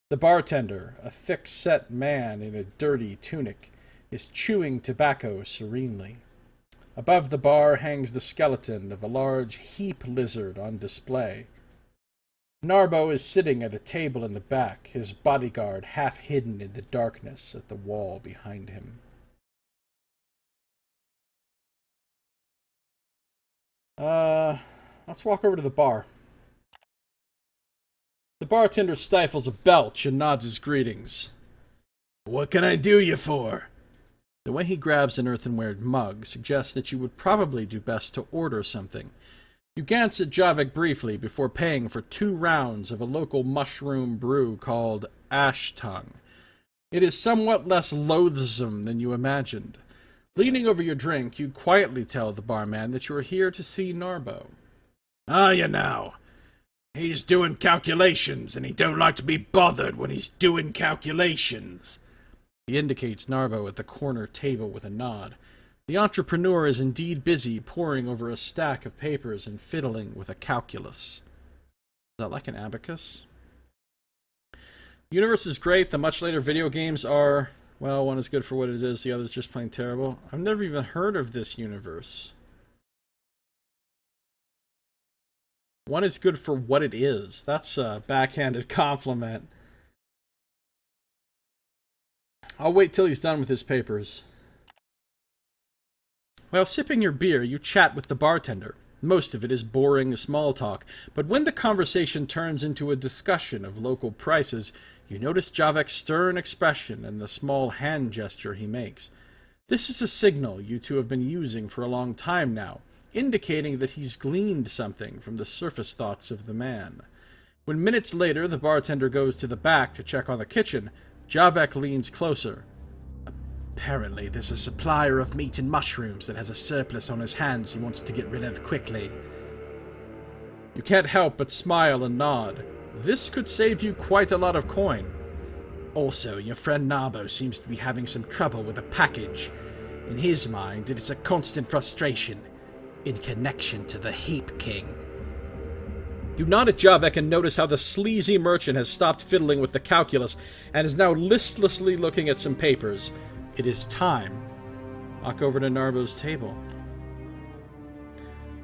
The bartender, a thick-set man in a dirty tunic, is chewing tobacco serenely. Above the bar hangs the skeleton of a large heap lizard on display. Narbo is sitting at a table in the back, his bodyguard half hidden in the darkness at the wall behind him. Let's walk over to the bar. The bartender stifles a belch and nods his greetings. What can I do you for? The way he grabs an earthenware mug suggests that you would probably do best to order something. You glance at Javik briefly before paying for 2 rounds of a local mushroom brew called Ash Tongue. It is somewhat less loathsome than you imagined. Leaning over your drink, you quietly tell the barman that you are here to see Narbo. You know. He's doing calculations, and he don't like to be bothered when he's doing calculations. He indicates Narbo at the corner table with a nod. The entrepreneur is indeed busy poring over a stack of papers and fiddling with a calculus. Is that like an abacus? The universe is great. The much later video games are, well, one is good for what it is, the other is just plain terrible. I've never even heard of this universe. One is good for what it is. That's a backhanded compliment. I'll wait till he's done with his papers. While sipping your beer, you chat with the bartender. Most of it is boring small talk, but when the conversation turns into a discussion of local prices, you notice Javik's stern expression and the small hand gesture he makes. This is a signal you two have been using for a long time now, indicating that he's gleaned something from the surface thoughts of the man. When minutes later the bartender goes to the back to check on the kitchen, Javik leans closer. Apparently there's a supplier of meat and mushrooms that has a surplus on his hands he wants to get rid of quickly. You can't help but smile and nod. This could save you quite a lot of coin. Also, your friend Narbo seems to be having some trouble with the package. In his mind, it is a constant frustration, in connection to the Heap King. You nod at Javek and notice how the sleazy merchant has stopped fiddling with the calculus and is now listlessly looking at some papers. It is time. Walk over to Narbo's table.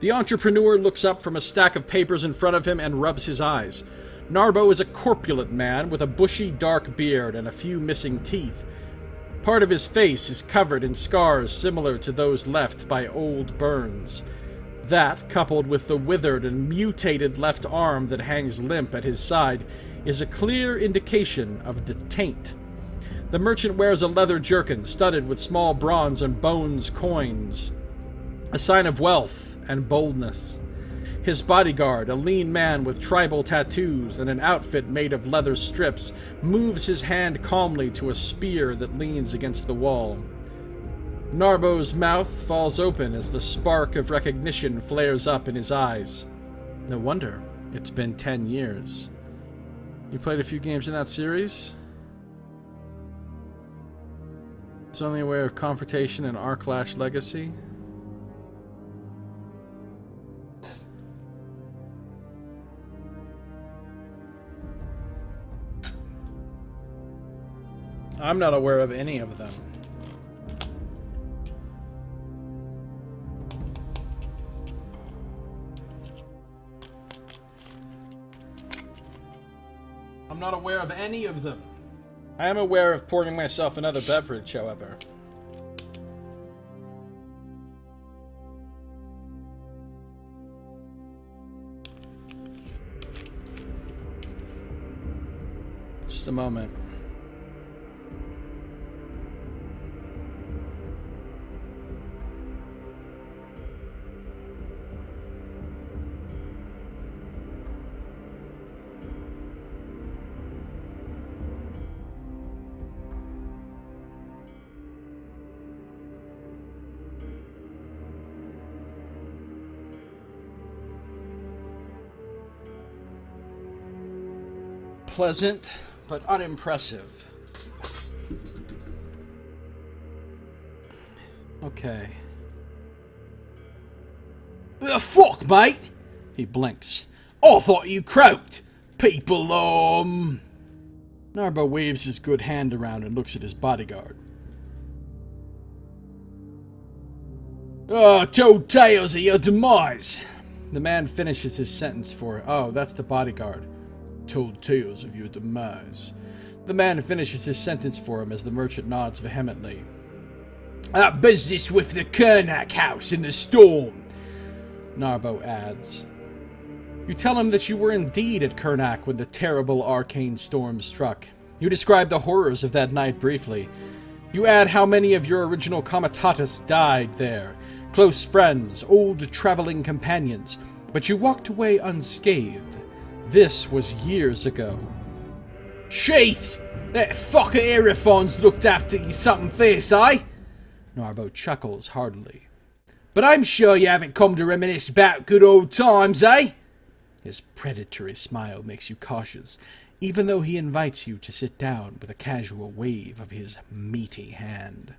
The entrepreneur looks up from a stack of papers in front of him and rubs his eyes. Narbo is a corpulent man with a bushy, dark beard and a few missing teeth. Part of his face is covered in scars similar to those left by old burns. That, coupled with the withered and mutated left arm that hangs limp at his side, is a clear indication of the taint. The merchant wears a leather jerkin studded with small bronze and bones coins, a sign of wealth and boldness. His bodyguard, a lean man with tribal tattoos and an outfit made of leather strips, moves his hand calmly to a spear that leans against the wall. Narbo's mouth falls open as the spark of recognition flares up in his eyes. No wonder. It's been 10 years. You played a few games in that series? It's only aware of Confrontation and Arclash Legacy? I'm not aware of any of them. I'm not aware of any of them. I am aware of pouring myself another beverage, however. Just a moment. Pleasant, but unimpressive. Okay. The fuck, mate? He blinks. I thought you croaked. People, Narbo waves his good hand around and looks at his bodyguard. Told tales of your demise. The man finishes his sentence for, oh, that's the bodyguard. Told tales of your demise. The man finishes his sentence for him as the merchant nods vehemently. That business with the Kernak house in the storm, Narbo adds. You tell him that you were indeed at Kernak when the terrible arcane storm struck. You describe the horrors of that night briefly. You add how many of your original comitatus died there, close friends, old traveling companions, but you walked away unscathed. This was years ago. Sheath! That fucker Aerophon's looked after you something fierce, eh? Narbo chuckles heartily. But I'm sure you haven't come to reminisce about good old times, eh? His predatory smile makes you cautious, even though he invites you to sit down with a casual wave of his meaty hand.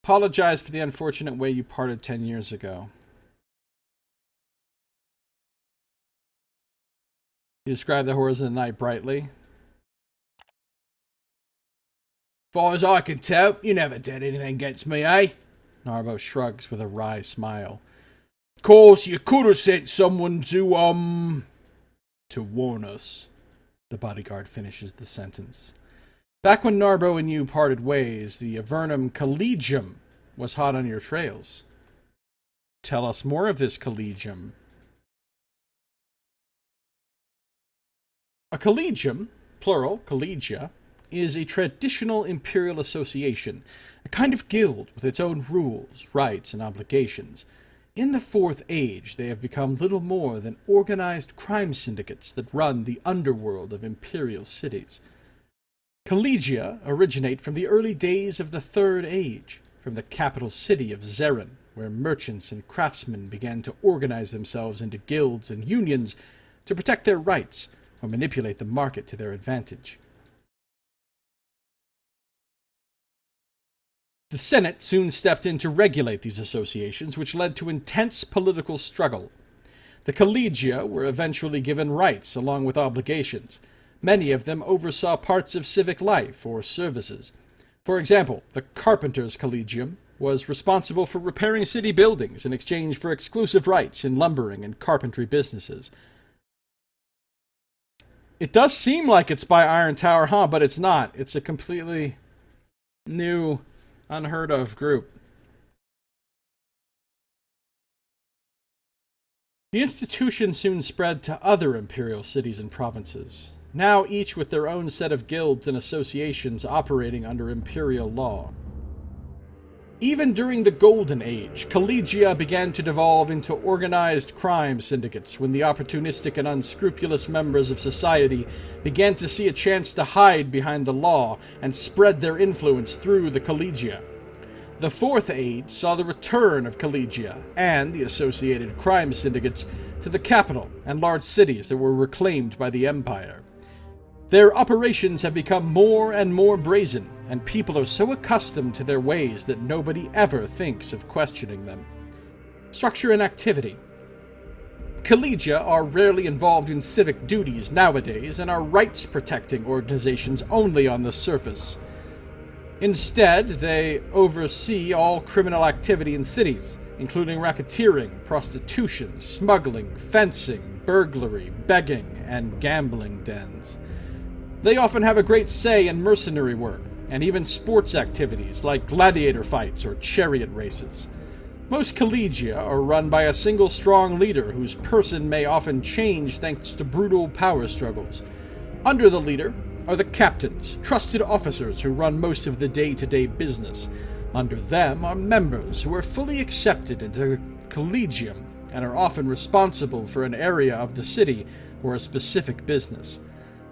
Apologize for the unfortunate way you parted 10 years ago. You describe the horrors of the night brightly. Far as I can tell, you never did anything against me, eh? Narbo shrugs with a wry smile. Course, you could have sent someone to warn us. The bodyguard finishes the sentence. Back when Narbo and you parted ways, the Avernum Collegium was hot on your trails. Tell us more of this Collegium. A Collegium, plural, collegia, is a traditional imperial association, a kind of guild with its own rules, rights, and obligations. In the Fourth Age, they have become little more than organized crime syndicates that run the underworld of imperial cities. Collegia originate from the early days of the Third Age, from the capital city of Zeren, where merchants and craftsmen began to organize themselves into guilds and unions to protect their rights or manipulate the market to their advantage. The Senate soon stepped in to regulate these associations, which led to intense political struggle. The Collegia were eventually given rights along with obligations. Many of them oversaw parts of civic life or services. For example, the Carpenters' Collegium was responsible for repairing city buildings in exchange for exclusive rights in lumbering and carpentry businesses. It does seem like it's by Iron Tower, huh? But it's not. It's a completely new, unheard of group. The institution soon spread to other imperial cities and provinces, now each with their own set of guilds and associations operating under imperial law. Even during the Golden Age, Collegia began to devolve into organized crime syndicates when the opportunistic and unscrupulous members of society began to see a chance to hide behind the law and spread their influence through the Collegia. The Fourth Age saw the return of Collegia and the associated crime syndicates to the capital and large cities that were reclaimed by the Empire. Their operations have become more and more brazen, and people are so accustomed to their ways that nobody ever thinks of questioning them. Structure and activity. Collegia are rarely involved in civic duties nowadays and are rights-protecting organizations only on the surface. Instead, they oversee all criminal activity in cities, including racketeering, prostitution, smuggling, fencing, burglary, begging, and gambling dens. They often have a great say in mercenary work, and even sports activities like gladiator fights or chariot races. Most collegia are run by a single strong leader whose person may often change thanks to brutal power struggles. Under the leader are the captains, trusted officers who run most of the day-to-day business. Under them are members who are fully accepted into the collegium and are often responsible for an area of the city or a specific business.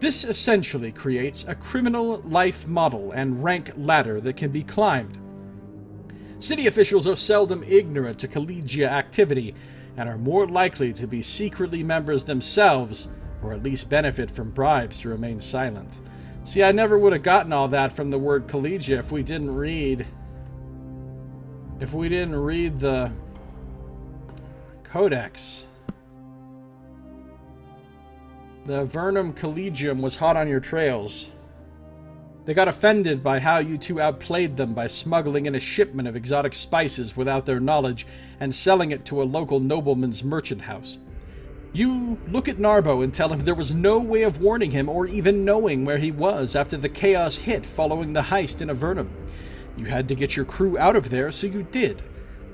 This essentially creates a criminal life model and rank ladder that can be climbed. City officials are seldom ignorant to collegia activity and are more likely to be secretly members themselves, or at least benefit from bribes to remain silent. See, I never would have gotten all that from the word collegia if we didn't read the Codex. The Vernum Collegium was hot on your trails. They got offended by how you two outplayed them by smuggling in a shipment of exotic spices without their knowledge and selling it to a local nobleman's merchant house. You look at Narbo and tell him there was no way of warning him or even knowing where he was after the chaos hit following the heist in Avernum. You had to get your crew out of there, so you did.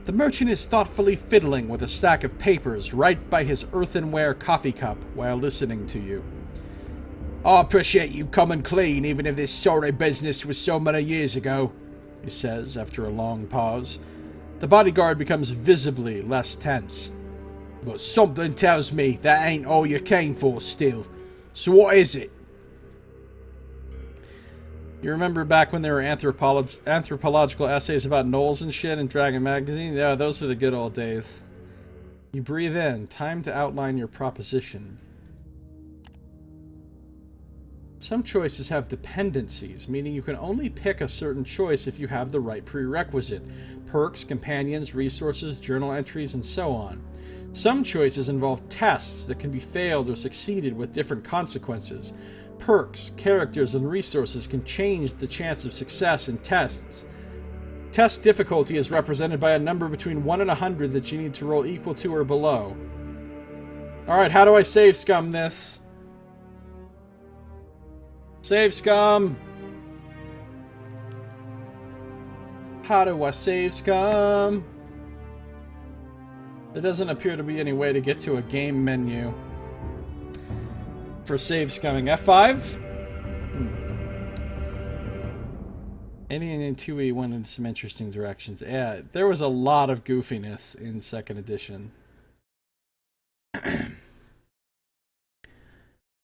The merchant is thoughtfully fiddling with a stack of papers right by his earthenware coffee cup while listening to you. I appreciate you coming clean, even if this sorry business was so many years ago, he says after a long pause. The bodyguard becomes visibly less tense. But something tells me that ain't all you came for still. So what is it? You remember back when there were anthropological essays about gnolls and shit in Dragon Magazine? Yeah, those were the good old days. You breathe in. Time to outline your proposition. Some choices have dependencies, meaning you can only pick a certain choice if you have the right prerequisite. Perks, companions, resources, journal entries, and so on. Some choices involve tests that can be failed or succeeded with different consequences. Perks, characters, and resources can change the chance of success in tests. Test difficulty is represented by a number between 1 and 100 that you need to roll equal to or below. Alright, how do I save scum this? Save scum! How do I save scum? There doesn't appear to be any way to get to a game menu for save scumming. F5? Alien and 2E went in some interesting directions. Yeah, there was a lot of goofiness in 2nd edition.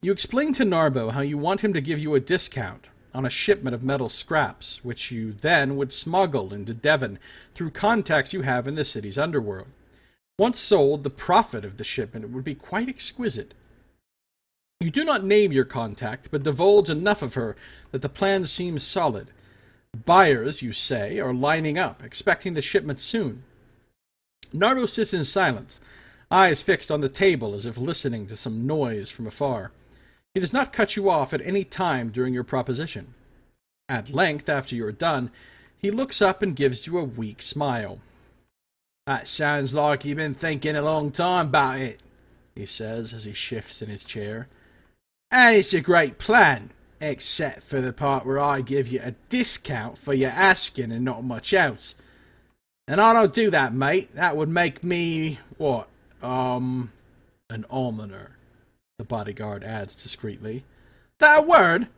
You explain to Narbo how you want him to give you a discount on a shipment of metal scraps, which you then would smuggle into Devon through contacts you have in the city's underworld. Once sold, the profit of the shipment would be quite exquisite. You do not name your contact, but divulge enough of her that the plan seems solid. Buyers, you say, are lining up, expecting the shipment soon. Nardo sits in silence, eyes fixed on the table as if listening to some noise from afar. He does not cut you off at any time during your proposition. At length, after you are done, he looks up and gives you a weak smile. "That sounds like you've been thinking a long time about it," he says as he shifts in his chair. "And it's a great plan, except for the part where I give you a discount for your asking and not much else. And I don't do that, mate. That would make me, what, an almoner," the bodyguard adds discreetly. "That a word?"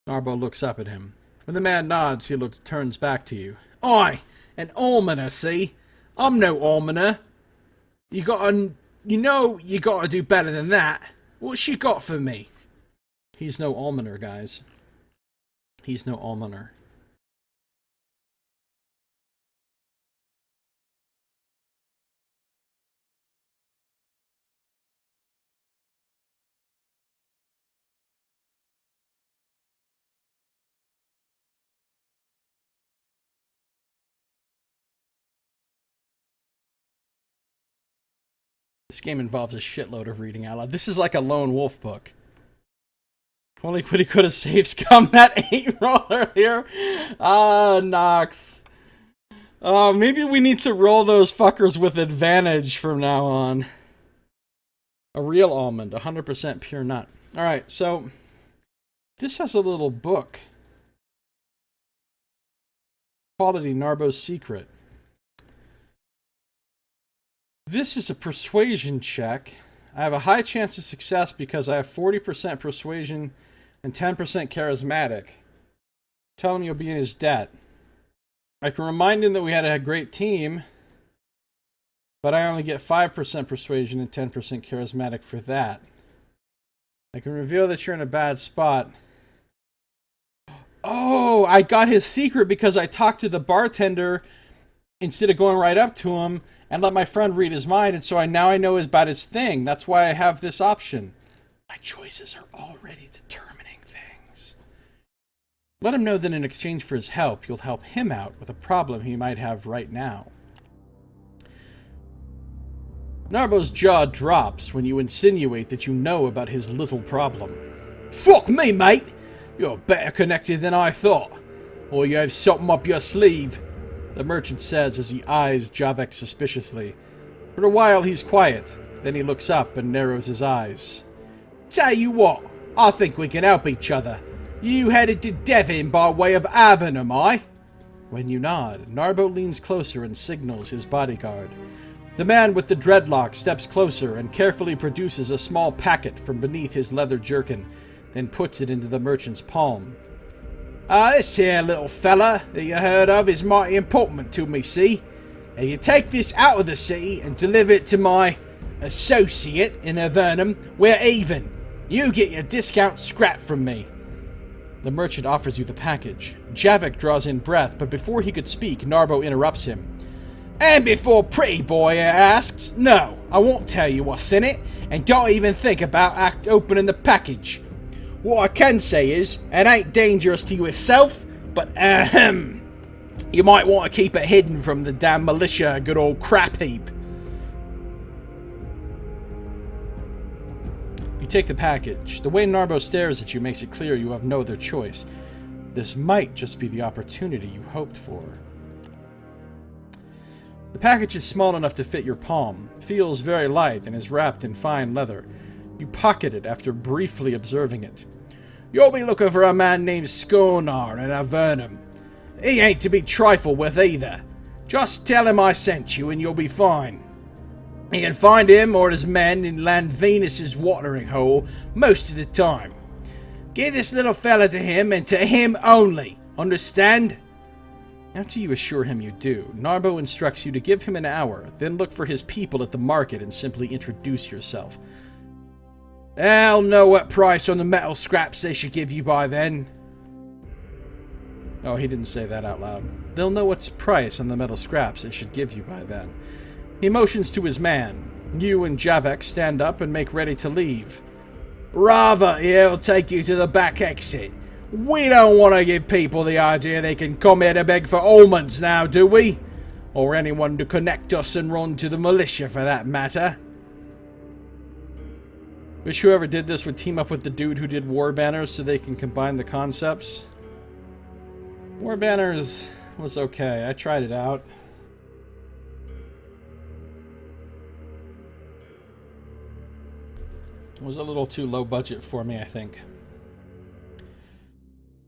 Narbo looks up at him. When the man nods, he turns back to you. "Aye, an almoner, see? I'm no almoner. You gotta do better than that. What's you got for me?" He's no almoner, guys. He's no almoner. This game involves a shitload of reading out loud. This is like a lone wolf book. Only he could have saved scum that 8 roller here. Nox. Maybe we need to roll those fuckers with advantage from now on. A real almond, 100% pure nut. Alright, so this has a little book. Quality Narbo's Secret. This is a persuasion check. I have a high chance of success because I have 40% persuasion and 10% charismatic. Tell him you'll be in his debt. I can remind him that we had a great team, but I only get 5% persuasion and 10% charismatic for that. I can reveal that you're in a bad spot. Oh, I got his secret because I talked to the bartender instead of going right up to him and let my friend read his mind, and so now I know about his thing. That's why I have this option. My choices are already determining things. Let him know that in exchange for his help, you'll help him out with a problem he might have right now. Narbo's jaw drops when you insinuate that you know about his little problem. "Fuck me, mate! You're better connected than I thought. Or you have something up your sleeve," the merchant says as he eyes Javek suspiciously. For a while he's quiet, then he looks up and narrows his eyes. "Tell you what, I think we can help each other. You headed to Devon by way of Avon, am I?" When you nod, Narbo leans closer and signals his bodyguard. The man with the dreadlock steps closer and carefully produces a small packet from beneath his leather jerkin, then puts it into the merchant's palm. "This here little fella that you heard of is mighty important to me, see? And you take this out of the city and deliver it to my associate in Avernum, we're even. You get your discount scrap from me." The merchant offers you the package. Javik draws in breath, but before he could speak, Narbo interrupts him. "And before Pretty Boy asks, no, I won't tell you what's in it, and don't even think about opening the package. What I can say is, it ain't dangerous to yourself, but you might want to keep it hidden from the damn militia, good old crap heap." You take the package. The way Narbo stares at you makes it clear you have no other choice. This might just be the opportunity you hoped for. The package is small enough to fit your palm, feels very light, and is wrapped in fine leather. You pocket it after briefly observing it. "You'll be looking for a man named Skonar in Avernum. He ain't to be trifled with either. Just tell him I sent you and you'll be fine. You can find him or his men in Land Venus's watering hole most of the time. Give this little fella to him and to him only. Understand?" After you assure him you do, Narbo instructs you to give him an hour, then look for his people at the market and simply introduce yourself. "I'll know what price on the metal scraps they should give you by then." Oh, he didn't say that out loud. They'll know its price on the metal scraps they should give you by then. He motions to his man. You and Javek stand up and make ready to leave. Rava here will take you to the back exit. We don't want to give people the idea they can come here to beg for almonds now, do we? Or anyone to connect us and run to the militia for that matter. Wish whoever did this would team up with the dude who did War Banners so they can combine the concepts. War Banners was okay. I tried it out. It was a little too low budget for me, I think.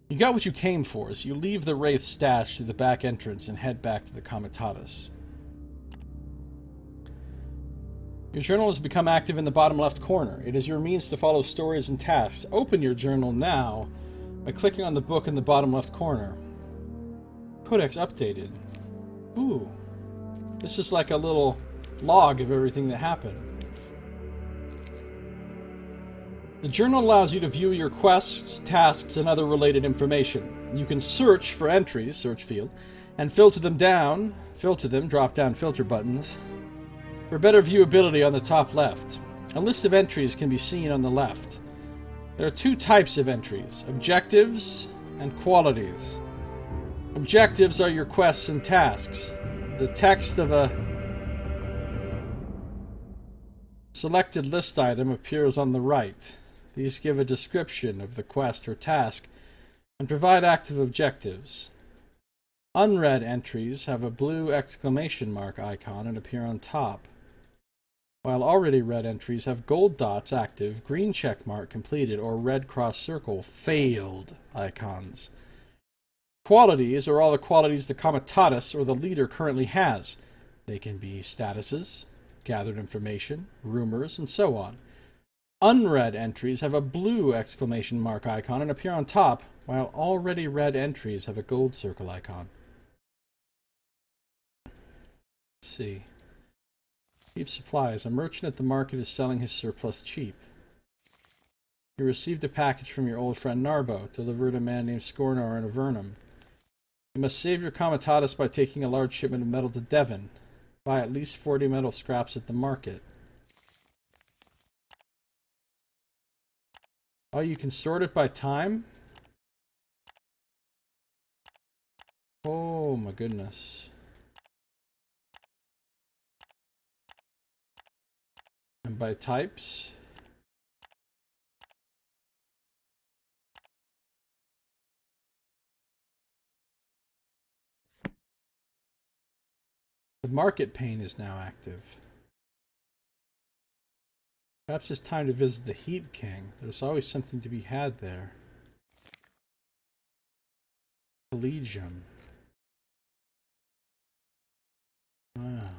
You got what you came for as you leave the Wraith stash through the back entrance and head back to the Comitatus. Your journal has become active in the bottom left corner. It is your means to follow stories and tasks. Open your journal now by clicking on the book in the bottom left corner. Codex updated. Ooh. This is like a little log of everything that happened. The journal allows you to view your quests, tasks, and other related information. You can search for entries, search field, and filter them, drop down filter buttons. For better viewability on the top left, a list of entries can be seen on the left. There are two types of entries, objectives and qualities. Objectives are your quests and tasks. The text of a selected list item appears on the right. These give a description of the quest or task and provide active objectives. Unread entries have a blue exclamation mark icon and appear on top, while already read entries have gold dots active, green check mark completed, or red cross circle failed icons. Qualities are all the qualities the Comitatus or the leader currently has. They can be statuses, gathered information, rumors, and so on. Unread entries have a blue exclamation mark icon and appear on top, while already read entries have a gold circle icon. Let's see. Cheap supplies. A merchant at the market is selling his surplus cheap. You received a package from your old friend Narbo, delivered to a man named Scornor in Avernum. You must save your Comitatus by taking a large shipment of metal to Devon. Buy at least 40 metal scraps at the market. Oh, you can sort it by time? Oh my goodness. And by types? The market pane is now active. Perhaps it's time to visit the Heat King. There's always something to be had there. Collegium. Wow.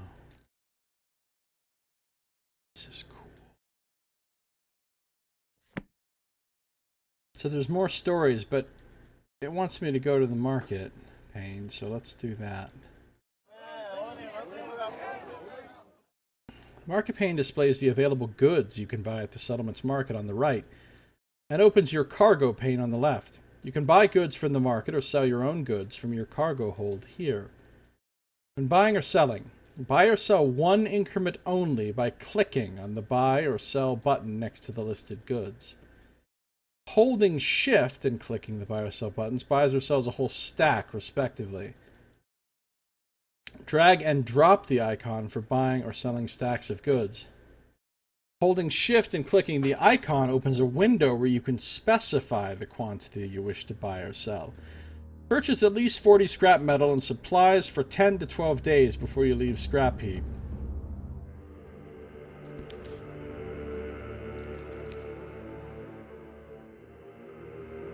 This is cool. So there's more stories, but it wants me to go to the market pane, so let's do that. Market pane displays the available goods you can buy at the settlement's market on the right, and opens your cargo pane on the left. You can buy goods from the market or sell your own goods from your cargo hold here. When buying or selling, buy or sell one increment only by clicking on the buy or sell button next to the listed goods. Holding shift and clicking the buy or sell buttons buys or sells a whole stack respectively. Drag and drop the icon for buying or selling stacks of goods. Holding shift and clicking the icon opens a window where you can specify the quantity you wish to buy or sell. Purchase at least 40 scrap metal and supplies for 10 to 12 days before you leave scrap heap.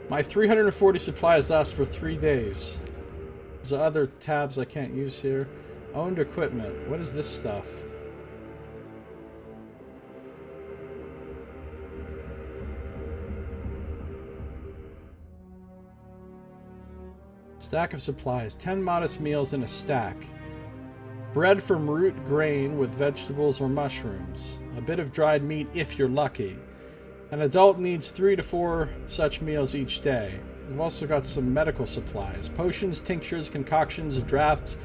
My 340 supplies last for 3 days. There's other tabs I can't use here. Owned equipment. What is this stuff? Stack of supplies. 10 modest meals in a stack. Bread from root grain with vegetables or mushrooms. A bit of dried meat if you're lucky. An adult needs 3 to 4 such meals each day. We've also got some medical supplies. Potions, tinctures, concoctions, drafts,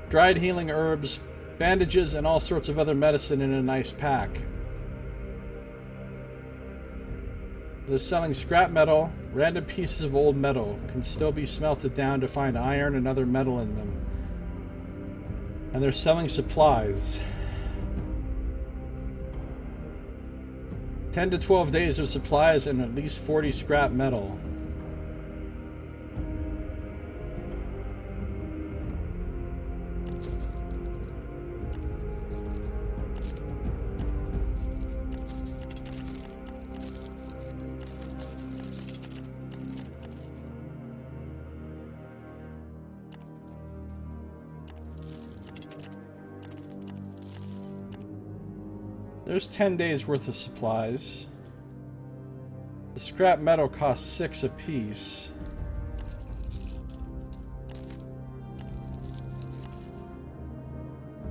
dried healing herbs, bandages, and all sorts of other medicine in a nice pack. They're selling scrap metal. Random pieces of old metal can still be smelted down to find iron and other metal in them. And they're selling supplies. 10 to 12 days of supplies and at least 40 scrap metal. There's 10 days worth of supplies. The scrap metal costs 6 apiece.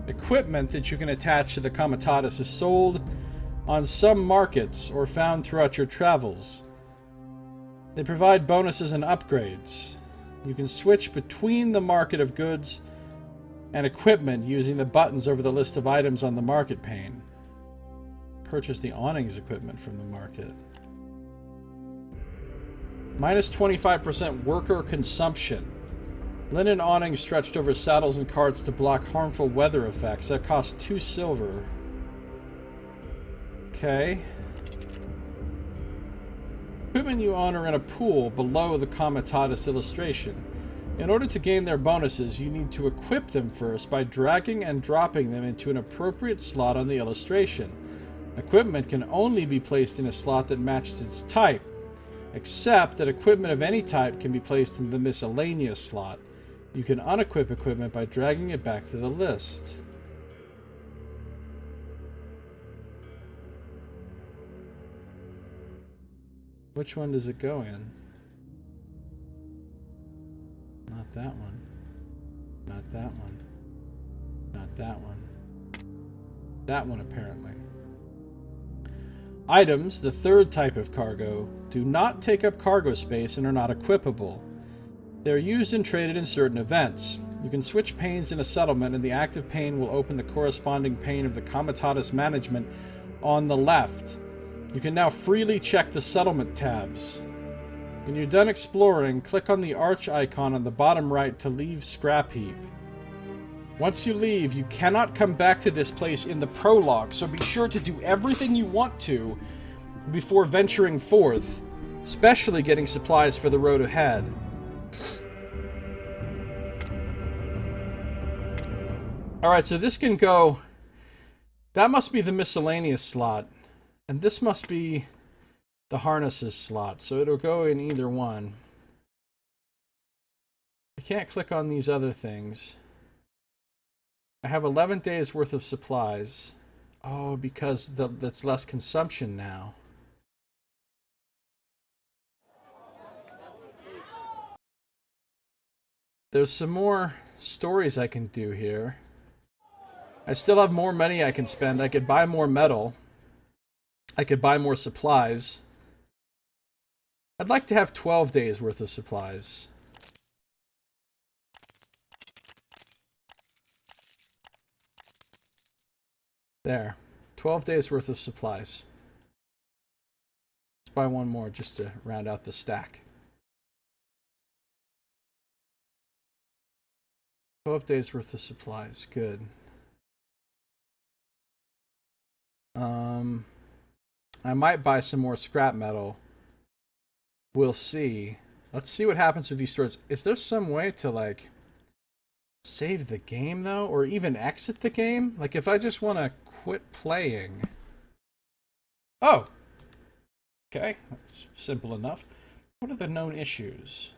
Equipment that you can attach to the Comitatus is sold on some markets or found throughout your travels. They provide bonuses and upgrades. You can switch between the market of goods and equipment using the buttons over the list of items on the market pane. Purchase the awnings equipment from the market. Minus 25% worker consumption. Linen awnings stretched over saddles and carts to block harmful weather effects. That costs 2 silver. Okay. Equipment you own are in a pool below the Comitatus illustration. In order to gain their bonuses, you need to equip them first by dragging and dropping them into an appropriate slot on the illustration. Equipment can only be placed in a slot that matches its type, except that equipment of any type can be placed in the miscellaneous slot. You can unequip equipment by dragging it back to the list. Which one does it go in? Not that one. Not that one. Not that one. That one, apparently. Items, the third type of cargo, do not take up cargo space and are not equipable. They are used and traded in certain events. You can switch panes in a settlement, and the active pane will open the corresponding pane of the Comitatus management on the left. You can now freely check the settlement tabs. When you're done exploring, click on the arch icon on the bottom right to leave Scrap Heap. Once you leave, you cannot come back to this place in the prologue, so be sure to do everything you want to before venturing forth, especially getting supplies for the road ahead. Alright, so this can go... That must be the miscellaneous slot, and this must be the harnesses slot, so it'll go in either one. I can't click on these other things. I have 11 days worth of supplies. Oh, because that's less consumption now. There's some more stories I can do here. I still have more money I can spend. I could buy more metal. I could buy more supplies. I'd like to have 12 days worth of supplies. There. 12 days worth of supplies. Let's buy one more just to round out the stack. 12 days worth of supplies. Good. I might buy some more scrap metal. We'll see. Let's see what happens with these stores. Is there some way to, like, save the game, though? Or even exit the game? Like, if I just want to quit playing. Oh! Okay, that's simple enough. What are the known issues?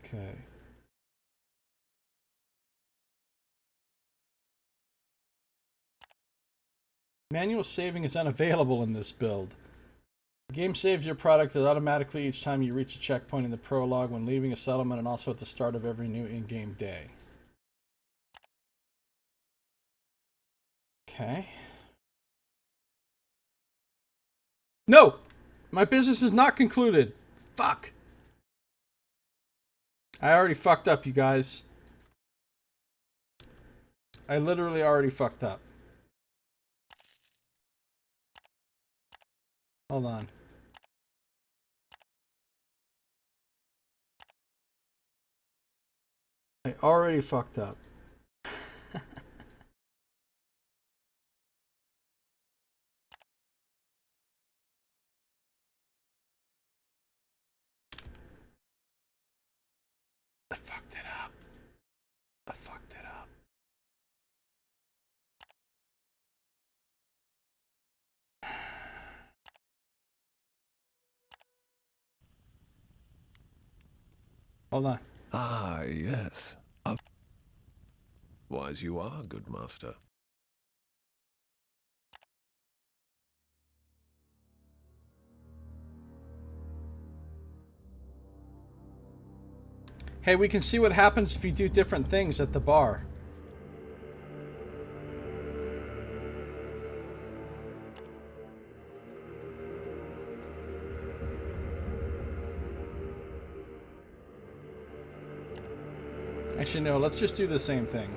Okay. Manual saving is unavailable in this build. The game saves your product automatically each time you reach a checkpoint in the prologue, when leaving a settlement, and also at the start of every new in-game day. Okay. No! My business is not concluded. Fuck. I already fucked up, you guys. I literally already fucked up. Hold on. I already fucked up. I fucked it up. I fucked it up. Hold on. Ah, yes. Wise you are, good master. Hey, we can see what happens if you do different things at the bar. Actually, no, let's just do the same thing.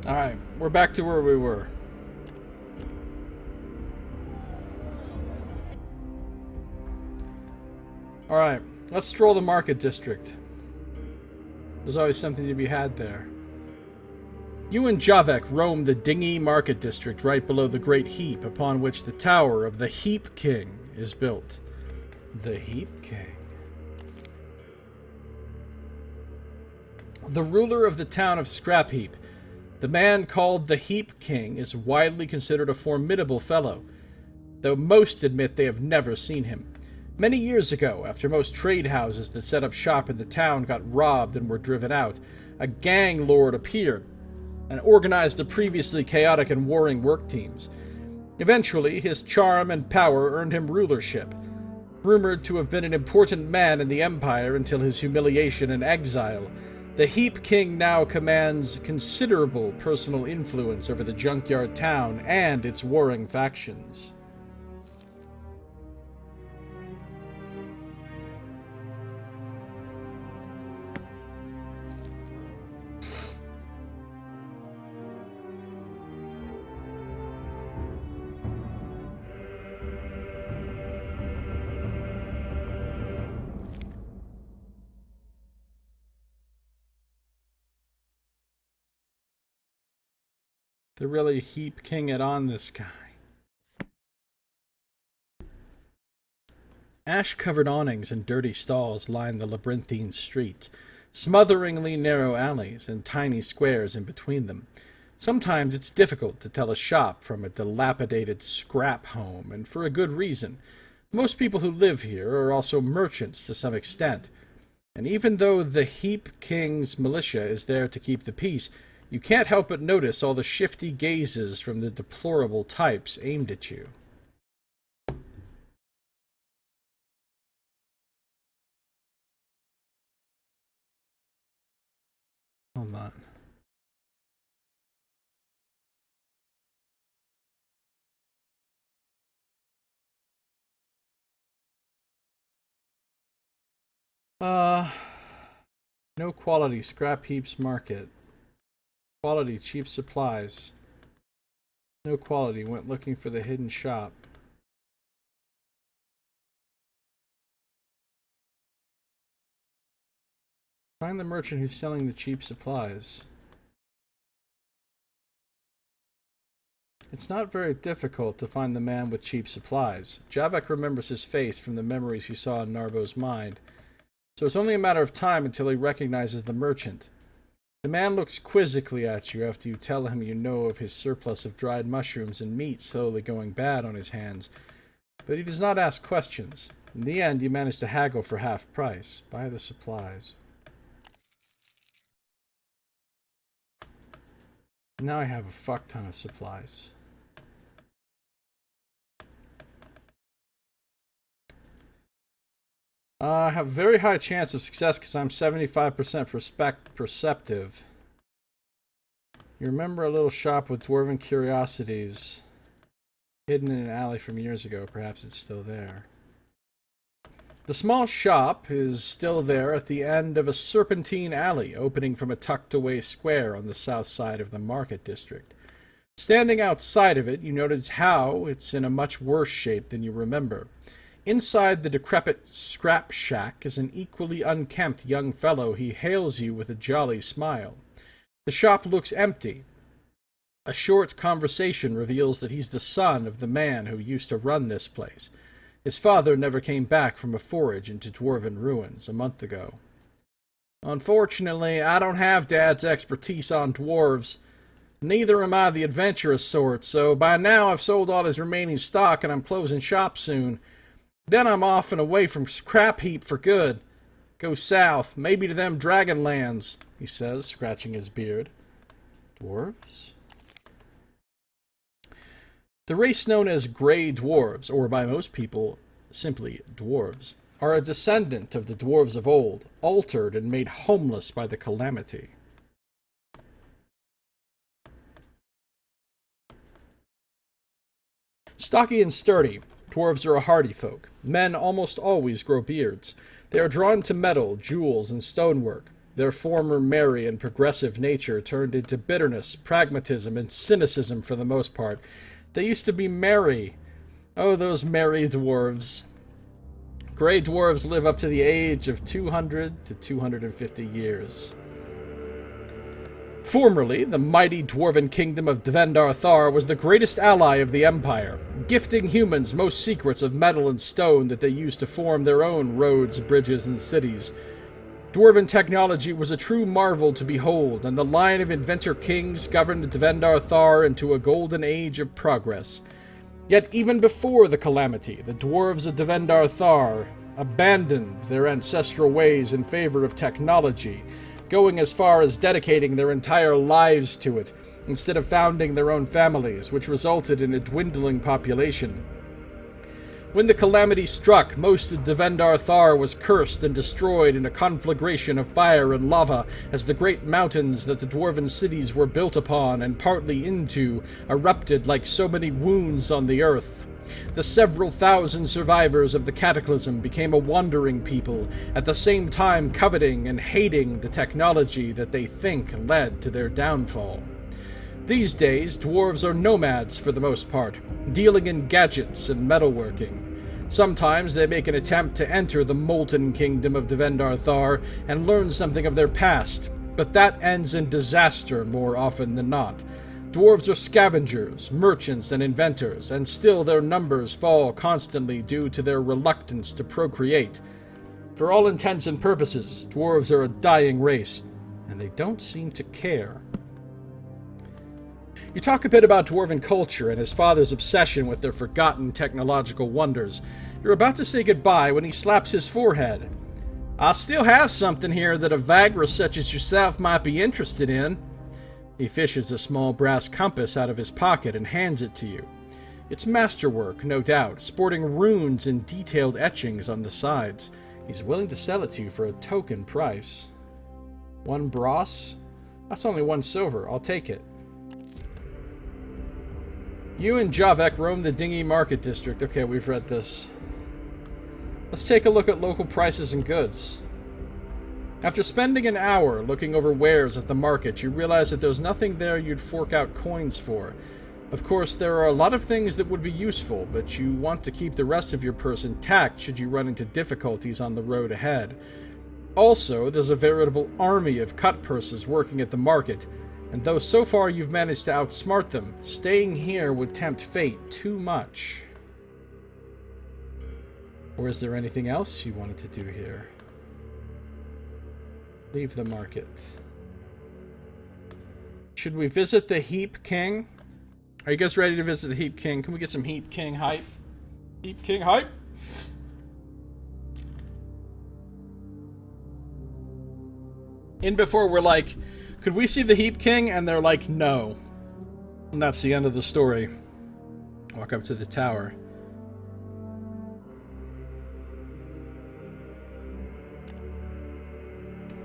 Alright, we're back to where we were. Alright, let's stroll the market district. There's always something to be had there. You and Javek roam the dingy market district right below the great heap upon which the tower of the Heap King is built. The Heap King. The ruler of the town of Scrap Heap. The man called the Heap King is widely considered a formidable fellow, though most admit they have never seen him. Many years ago, after most trade houses that set up shop in the town got robbed and were driven out, a gang lord appeared and organized the previously chaotic and warring work teams. Eventually, his charm and power earned him rulership. Rumored to have been an important man in the Empire until his humiliation and exile, the Heap King now commands considerable personal influence over the junkyard town and its warring factions. They're really heap king it on this guy. Ash-covered awnings and dirty stalls line the labyrinthine street, smotheringly narrow alleys and tiny squares in between them. Sometimes it's difficult to tell a shop from a dilapidated scrap home, and for a good reason. Most people who live here are also merchants to some extent, and even though the Heap King's militia is there to keep the peace, you can't help but notice all the shifty gazes from the deplorable types aimed at you. Hold on. No quality, scrap heaps market. Quality, cheap supplies. No quality, went looking for the hidden shop. Find the merchant who's selling the cheap supplies. It's not very difficult to find the man with cheap supplies. Javek remembers his face from the memories he saw in Narbo's mind. So it's only a matter of time until he recognizes the merchant. The man looks quizzically at you after you tell him you know of his surplus of dried mushrooms and meat slowly going bad on his hands. But he does not ask questions. In the end, you manage to haggle for half price. Buy the supplies. Now I have a fuck ton of supplies. I have a very high chance of success because I'm 75% perceptive. You remember a little shop with dwarven curiosities hidden in an alley from years ago. Perhaps it's still there. The small shop is still there at the end of a serpentine alley opening from a tucked-away square on the south side of the market district. Standing outside of it, you notice how it's in a much worse shape than you remember. Inside the decrepit scrap shack is an equally unkempt young fellow. He hails you with a jolly smile. The shop looks empty. A short conversation reveals that he's the son of the man who used to run this place. His father never came back from a forage into dwarven ruins a month ago. Unfortunately, I don't have Dad's expertise on dwarves. Neither am I the adventurous sort, so by now I've sold all his remaining stock and I'm closing shop soon. Then I'm off and away from Scrap Heap for good. Go south, maybe to them Dragonlands, he says, scratching his beard. Dwarves? The race known as Grey Dwarves, or by most people simply dwarves, are a descendant of the dwarves of old, altered and made homeless by the calamity. Stocky and sturdy, dwarves are a hardy folk. Men almost always grow beards. They are drawn to metal, jewels, and stonework. Their former merry and progressive nature turned into bitterness, pragmatism, and cynicism for the most part. They used to be merry. Oh, those merry dwarves. Grey dwarves live up to the age of 200 to 250 years. Formerly, the mighty dwarven kingdom of Dvendar Thar was the greatest ally of the Empire, gifting humans most secrets of metal and stone that they used to form their own roads, bridges, and cities. Dwarven technology was a true marvel to behold, and the line of inventor kings governed Dvendar Thar into a golden age of progress. Yet even before the calamity, the dwarves of Dvendar Thar abandoned their ancestral ways in favor of technology, going as far as dedicating their entire lives to it, instead of founding their own families, which resulted in a dwindling population. When the calamity struck, most of Dvendar Thar was cursed and destroyed in a conflagration of fire and lava, as the great mountains that the dwarven cities were built upon and partly into erupted like so many wounds on the earth. The several thousand survivors of the cataclysm became a wandering people, at the same time coveting and hating the technology that they think led to their downfall. These days, dwarves are nomads for the most part, dealing in gadgets and metalworking. Sometimes they make an attempt to enter the Molten Kingdom of Dvendar Thar and learn something of their past, but that ends in disaster more often than not. Dwarves are scavengers, merchants, and inventors, and still their numbers fall constantly due to their reluctance to procreate. For all intents and purposes, dwarves are a dying race, and they don't seem to care. You talk a bit about dwarven culture and his father's obsession with their forgotten technological wonders. You're about to say goodbye when he slaps his forehead. I still have something here that a Vagrus such as yourself might be interested in. He fishes a small brass compass out of his pocket and hands it to you. It's masterwork, no doubt, sporting runes and detailed etchings on the sides. He's willing to sell it to you for a token price. 1 brass? That's only 1 silver. I'll take it. You and Javek roam the Dingy Market District. Okay, we've read this. Let's take a look at local prices and goods. After spending an hour looking over wares at the market, you realize that there's nothing there you'd fork out coins for. Of course, there are a lot of things that would be useful, but you want to keep the rest of your purse intact should you run into difficulties on the road ahead. Also, there's a veritable army of cut purses working at the market, and though so far you've managed to outsmart them, staying here would tempt fate too much. Or is there anything else you wanted to do here? Leave the market. Should we visit the Heap King? Are you guys ready to visit the Heap King? Can we get some Heap King hype? Heap King hype? In before we're like, could we see the Heap King? And they're like, no. And that's the end of the story. Walk up to the tower.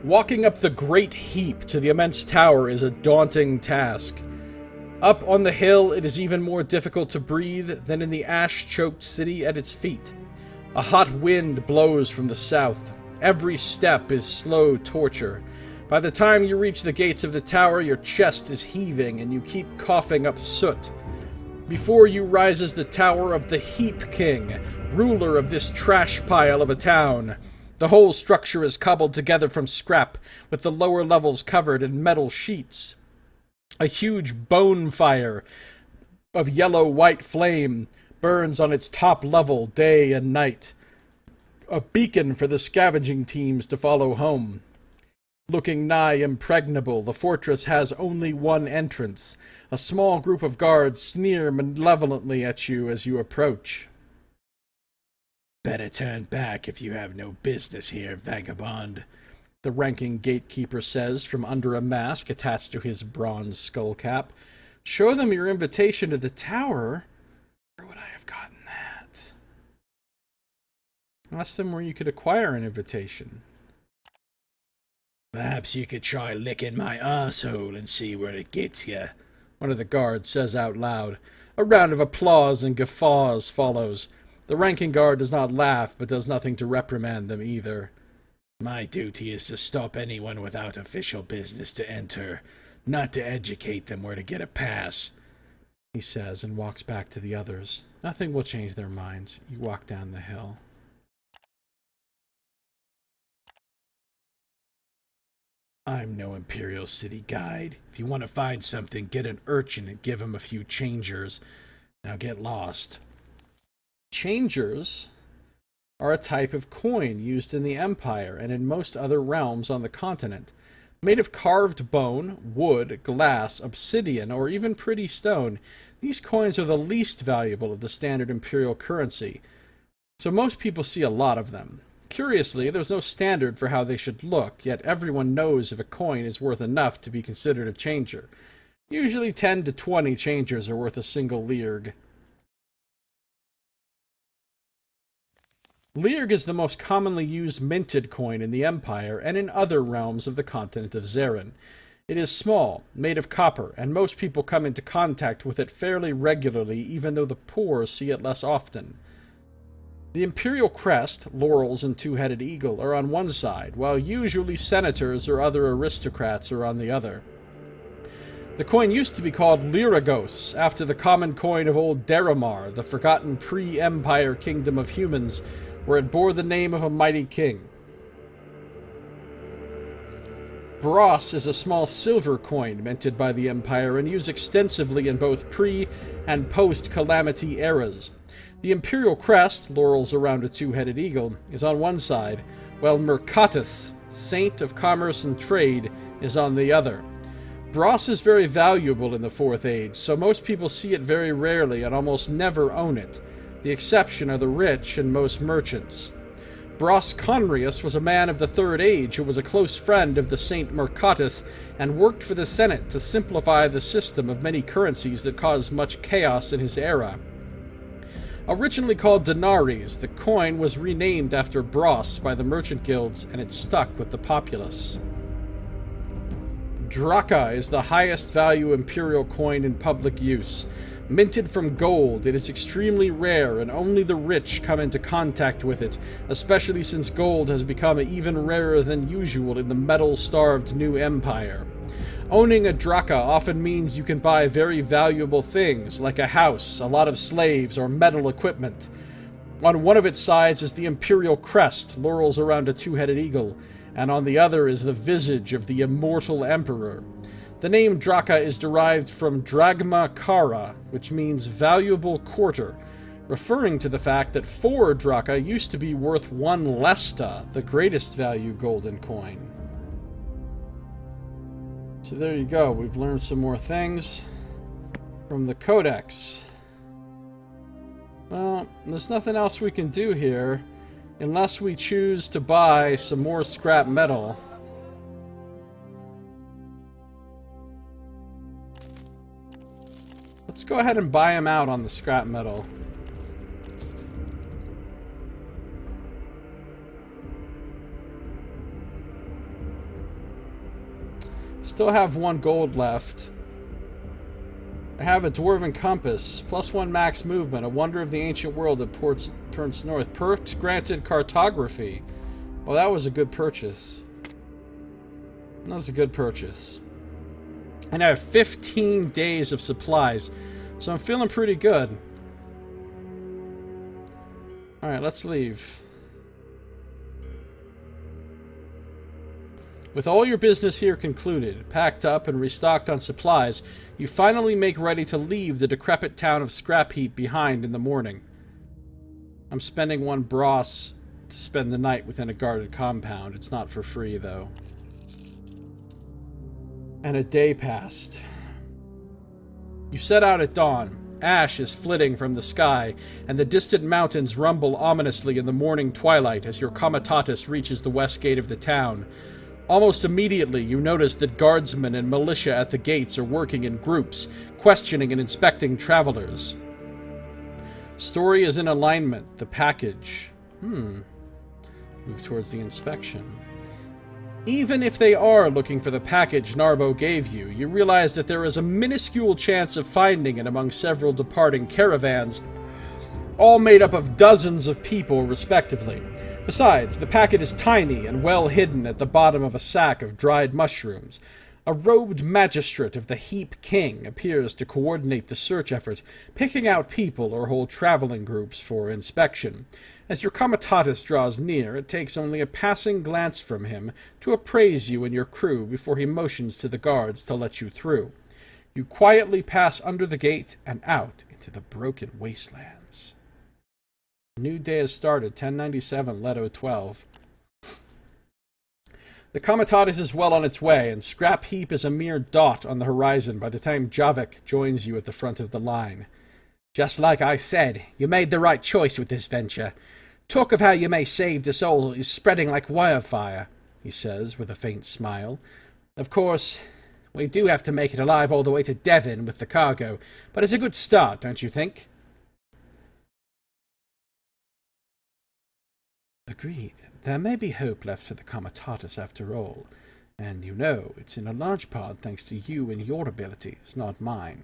Walking up the Great Heap to the immense tower is a daunting task. Up on the hill, it is even more difficult to breathe than in the ash-choked city at its feet. A hot wind blows from the south. Every step is slow torture. By the time you reach the gates of the tower, your chest is heaving and you keep coughing up soot. Before you rises the tower of the Heap King, ruler of this trash pile of a town. The whole structure is cobbled together from scrap, with the lower levels covered in metal sheets. A huge bonfire of yellow-white flame burns on its top level day and night. A beacon for the scavenging teams to follow home. Looking nigh impregnable, the fortress has only one entrance. A small group of guards sneer malevolently at you as you approach. "Better turn back if you have no business here, vagabond," the ranking gatekeeper says from under a mask attached to his bronze skull cap. "Show them your invitation to the tower. Where would I have gotten that?" Ask them where you could acquire an invitation. "Perhaps you could try licking my arsehole and see where it gets you," one of the guards says out loud. A round of applause and guffaws follows. The ranking guard does not laugh, but does nothing to reprimand them either. "My duty is to stop anyone without official business to enter, not to educate them where to get a pass," he says and walks back to the others. Nothing will change their minds. You walk down the hill. "I'm no Imperial City guide. If you want to find something, get an urchin and give him a few changers. Now get lost." Changers are a type of coin used in the Empire and in most other realms on the continent. Made of carved bone, wood, glass, obsidian, or even pretty stone, these coins are the least valuable of the standard Imperial currency, so most people see a lot of them. Curiously, there's no standard for how they should look, yet everyone knows if a coin is worth enough to be considered a changer. Usually 10 to 20 changers are worth a single leerg. Leerg is the most commonly used minted coin in the Empire and in other realms of the continent of Zarin. It is small, made of copper, and most people come into contact with it fairly regularly, even though the poor see it less often. The imperial crest, laurels and two-headed eagle, are on one side, while usually senators or other aristocrats are on the other. The coin used to be called Lyragos, after the common coin of old Daramar, the forgotten pre-Empire kingdom of humans, where it bore the name of a mighty king. Bros is a small silver coin minted by the Empire and used extensively in both pre- and post-Calamity eras. The Imperial crest, laurels around a two-headed eagle, is on one side, while Mercatus, saint of commerce and trade, is on the other. Bros is very valuable in the Fourth Age, so most people see it very rarely and almost never own it. The exception are the rich and most merchants. Bros Conrius was a man of the Third Age who was a close friend of the Saint Mercatus and worked for the Senate to simplify the system of many currencies that caused much chaos in his era. Originally called denaries, the coin was renamed after Bros by the merchant guilds, and it stuck with the populace. Draka is the highest value imperial coin in public use. Minted from gold, it is extremely rare, and only the rich come into contact with it, especially since gold has become even rarer than usual in the metal-starved new empire. Owning a Draka often means you can buy very valuable things, like a house, a lot of slaves, or metal equipment. On one of its sides is the Imperial crest, laurels around a two-headed eagle, and on the other is the visage of the immortal Emperor. The name Draka is derived from Dragma Kara, which means valuable quarter, referring to the fact that 4 Draka used to be worth 1 Lesta, the greatest value golden coin. So there you go, we've learned some more things from the Codex. Well, there's nothing else we can do here, unless we choose to buy some more scrap metal. Let's go ahead and buy him out on the scrap metal. Still have 1 gold left. I have a dwarven compass, +1 max movement, a wonder of the ancient world that turns north. Perks granted cartography. Well, that was a good purchase. That was a good purchase. And I have 15 days of supplies, so I'm feeling pretty good. Alright, let's leave. With all your business here concluded, packed up and restocked on supplies, you finally make ready to leave the decrepit town of Scrap Heap behind in the morning. I'm spending 1 bros to spend the night within a guarded compound. It's not for free, though. And a day passed. You set out at dawn. Ash is flitting from the sky, and the distant mountains rumble ominously in the morning twilight as your comitatus reaches the west gate of the town. Almost immediately, you notice that guardsmen and militia at the gates are working in groups, questioning and inspecting travelers. Story is in alignment. The package. Move towards the inspection. Even if they are looking for the package Narbo gave you, you realize that there is a minuscule chance of finding it among several departing caravans, all made up of dozens of people, respectively. Besides, the packet is tiny and well hidden at the bottom of a sack of dried mushrooms. A robed magistrate of the Heap King appears to coordinate the search effort, picking out people or whole traveling groups for inspection. As your comitatus draws near, it takes only a passing glance from him to appraise you and your crew before he motions to the guards to let you through. You quietly pass under the gate and out into the broken wastelands. New day has started, 1097, Leto 12. The comitatus is well on its way, and Scrap Heap is a mere dot on the horizon by the time Javik joins you at the front of the line. Just like I said, you made the right choice with this venture. Talk of how you may save us all is spreading like wildfire, he says with a faint smile. Of course, we do have to make it alive all the way to Devon with the cargo, but it's a good start, don't you think? Agreed. There may be hope left for the comitatus after all, and you know, it's in a large part thanks to you and your abilities, not mine.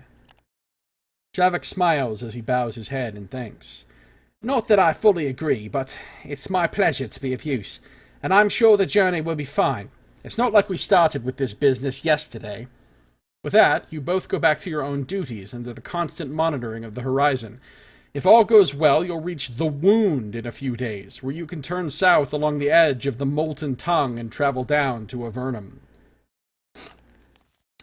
Javik smiles as he bows his head in thanks. Not that I fully agree, but it's my pleasure to be of use, and I'm sure the journey will be fine. It's not like we started with this business yesterday. With that, you both go back to your own duties under the constant monitoring of the horizon. If all goes well, you'll reach the Wound in a few days, where you can turn south along the edge of the Molten Tongue and travel down to Avernum.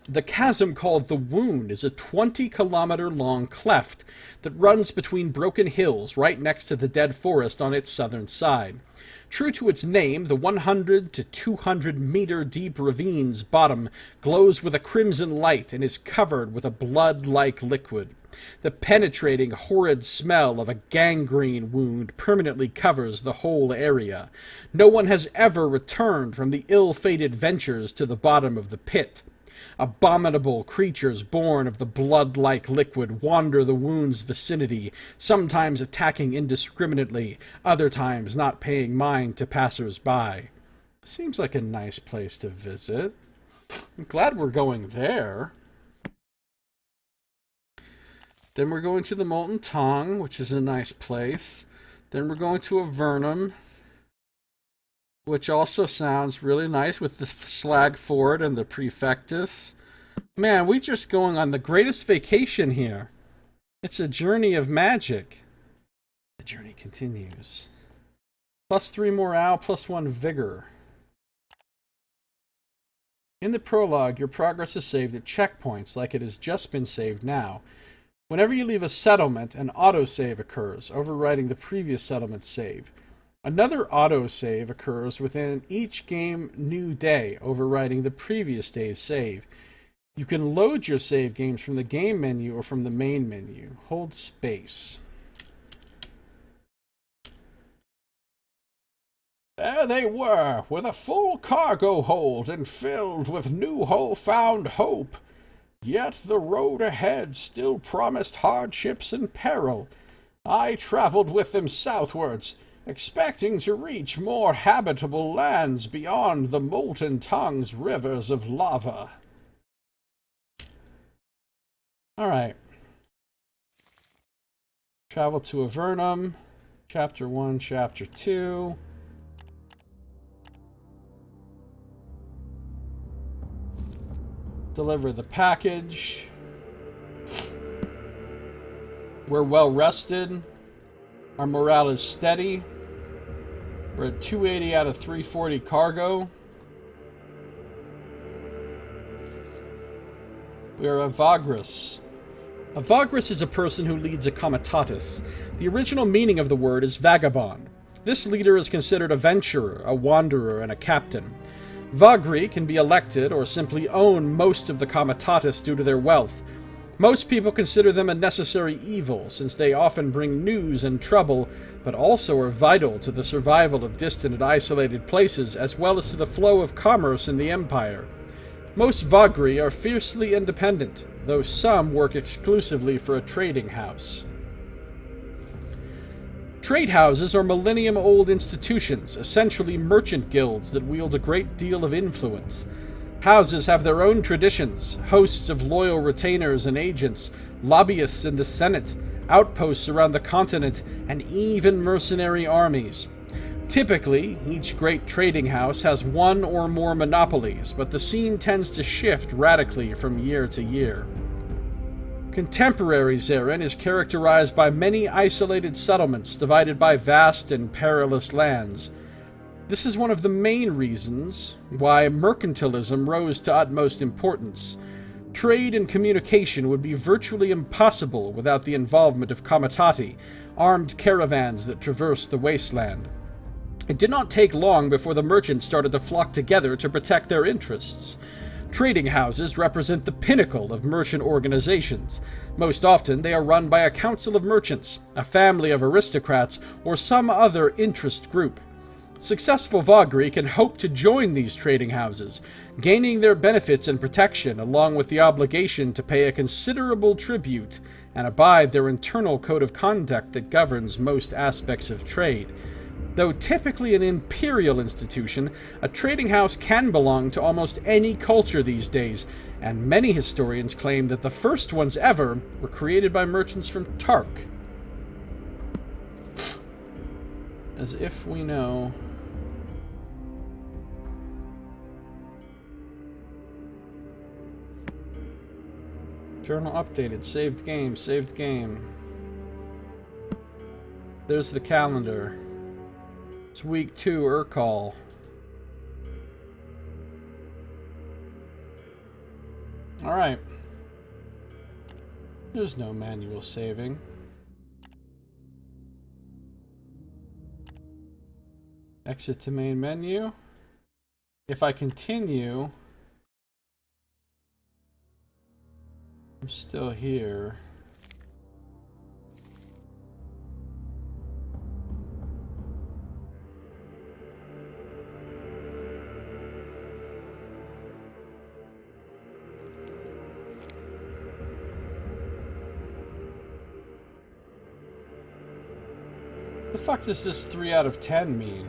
The chasm called the Wound is a 20-kilometer-long cleft that runs between broken hills right next to the dead forest on its southern side. True to its name, the 100 to 200-meter deep ravine's bottom glows with a crimson light and is covered with a blood-like liquid. The penetrating, horrid smell of a gangrene wound permanently covers the whole area. No one has ever returned from the ill-fated ventures to the bottom of the pit. Abominable creatures born of the blood-like liquid wander the wound's vicinity, sometimes attacking indiscriminately, other times not paying mind to passers-by. Seems like a nice place to visit. I'm glad we're going there. Then we're going to the Molten Tongue, which is a nice place. Then we're going to Avernum, which also sounds really nice with the Slag Fort and the Prefectus. Man, we're just going on the greatest vacation here. It's a journey of magic. The journey continues. +3 morale, +1 vigor. In the prologue, your progress is saved at checkpoints like it has just been saved now. Whenever you leave a settlement, an autosave occurs, overwriting the previous settlement's save. Another autosave occurs within each game new day, overwriting the previous day's save. You can load your save games from the game menu or from the main menu. Hold space. There they were, with a full cargo hold and filled with new found hope. Yet the road ahead still promised hardships and peril. I traveled with them southwards, expecting to reach more habitable lands beyond the Molten Tongue's rivers of lava. Alright. Travel to Avernum. Chapter 1, Chapter 2. Deliver the package. We're well rested. Our morale is steady. We're at 280 out of 340 cargo. We are a Vagrus. A Vagrus is a person who leads a comitatus. The original meaning of the word is vagabond. This leader is considered a venturer, a wanderer, and a captain. Vagri can be elected or simply own most of the comitatus due to their wealth. Most people consider them a necessary evil, since they often bring news and trouble, but also are vital to the survival of distant and isolated places, as well as to the flow of commerce in the Empire. Most Vagri are fiercely independent, though some work exclusively for a trading house. Trade houses are millennium-old institutions, essentially merchant guilds that wield a great deal of influence. Houses have their own traditions, hosts of loyal retainers and agents, lobbyists in the Senate, outposts around the continent, and even mercenary armies. Typically, each great trading house has one or more monopolies, but the scene tends to shift radically from year to year. Contemporary Zeren is characterized by many isolated settlements divided by vast and perilous lands. This is one of the main reasons why mercantilism rose to utmost importance. Trade and communication would be virtually impossible without the involvement of comitati, armed caravans that traverse the wasteland. It did not take long before the merchants started to flock together to protect their interests. Trading houses represent the pinnacle of merchant organizations. Most often, they are run by a council of merchants, a family of aristocrats, or some other interest group. Successful Vagri can hope to join these trading houses, gaining their benefits and protection along with the obligation to pay a considerable tribute and abide their internal code of conduct that governs most aspects of trade. Though typically an imperial institution, a trading house can belong to almost any culture these days, and many historians claim that the first ones ever were created by merchants from Tark. As if we know. Journal updated, saved game, saved game. There's the calendar. It's week 2, Urkal. Alright. There's no manual saving. Exit to main menu. If I continue, I'm still here. The fuck does this 3 out of 10 mean?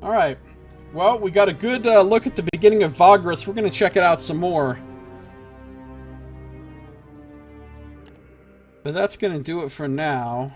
Alright. Well, we got a good look at the beginning of Vagrus. We're going to check it out some more. But that's going to do it for now.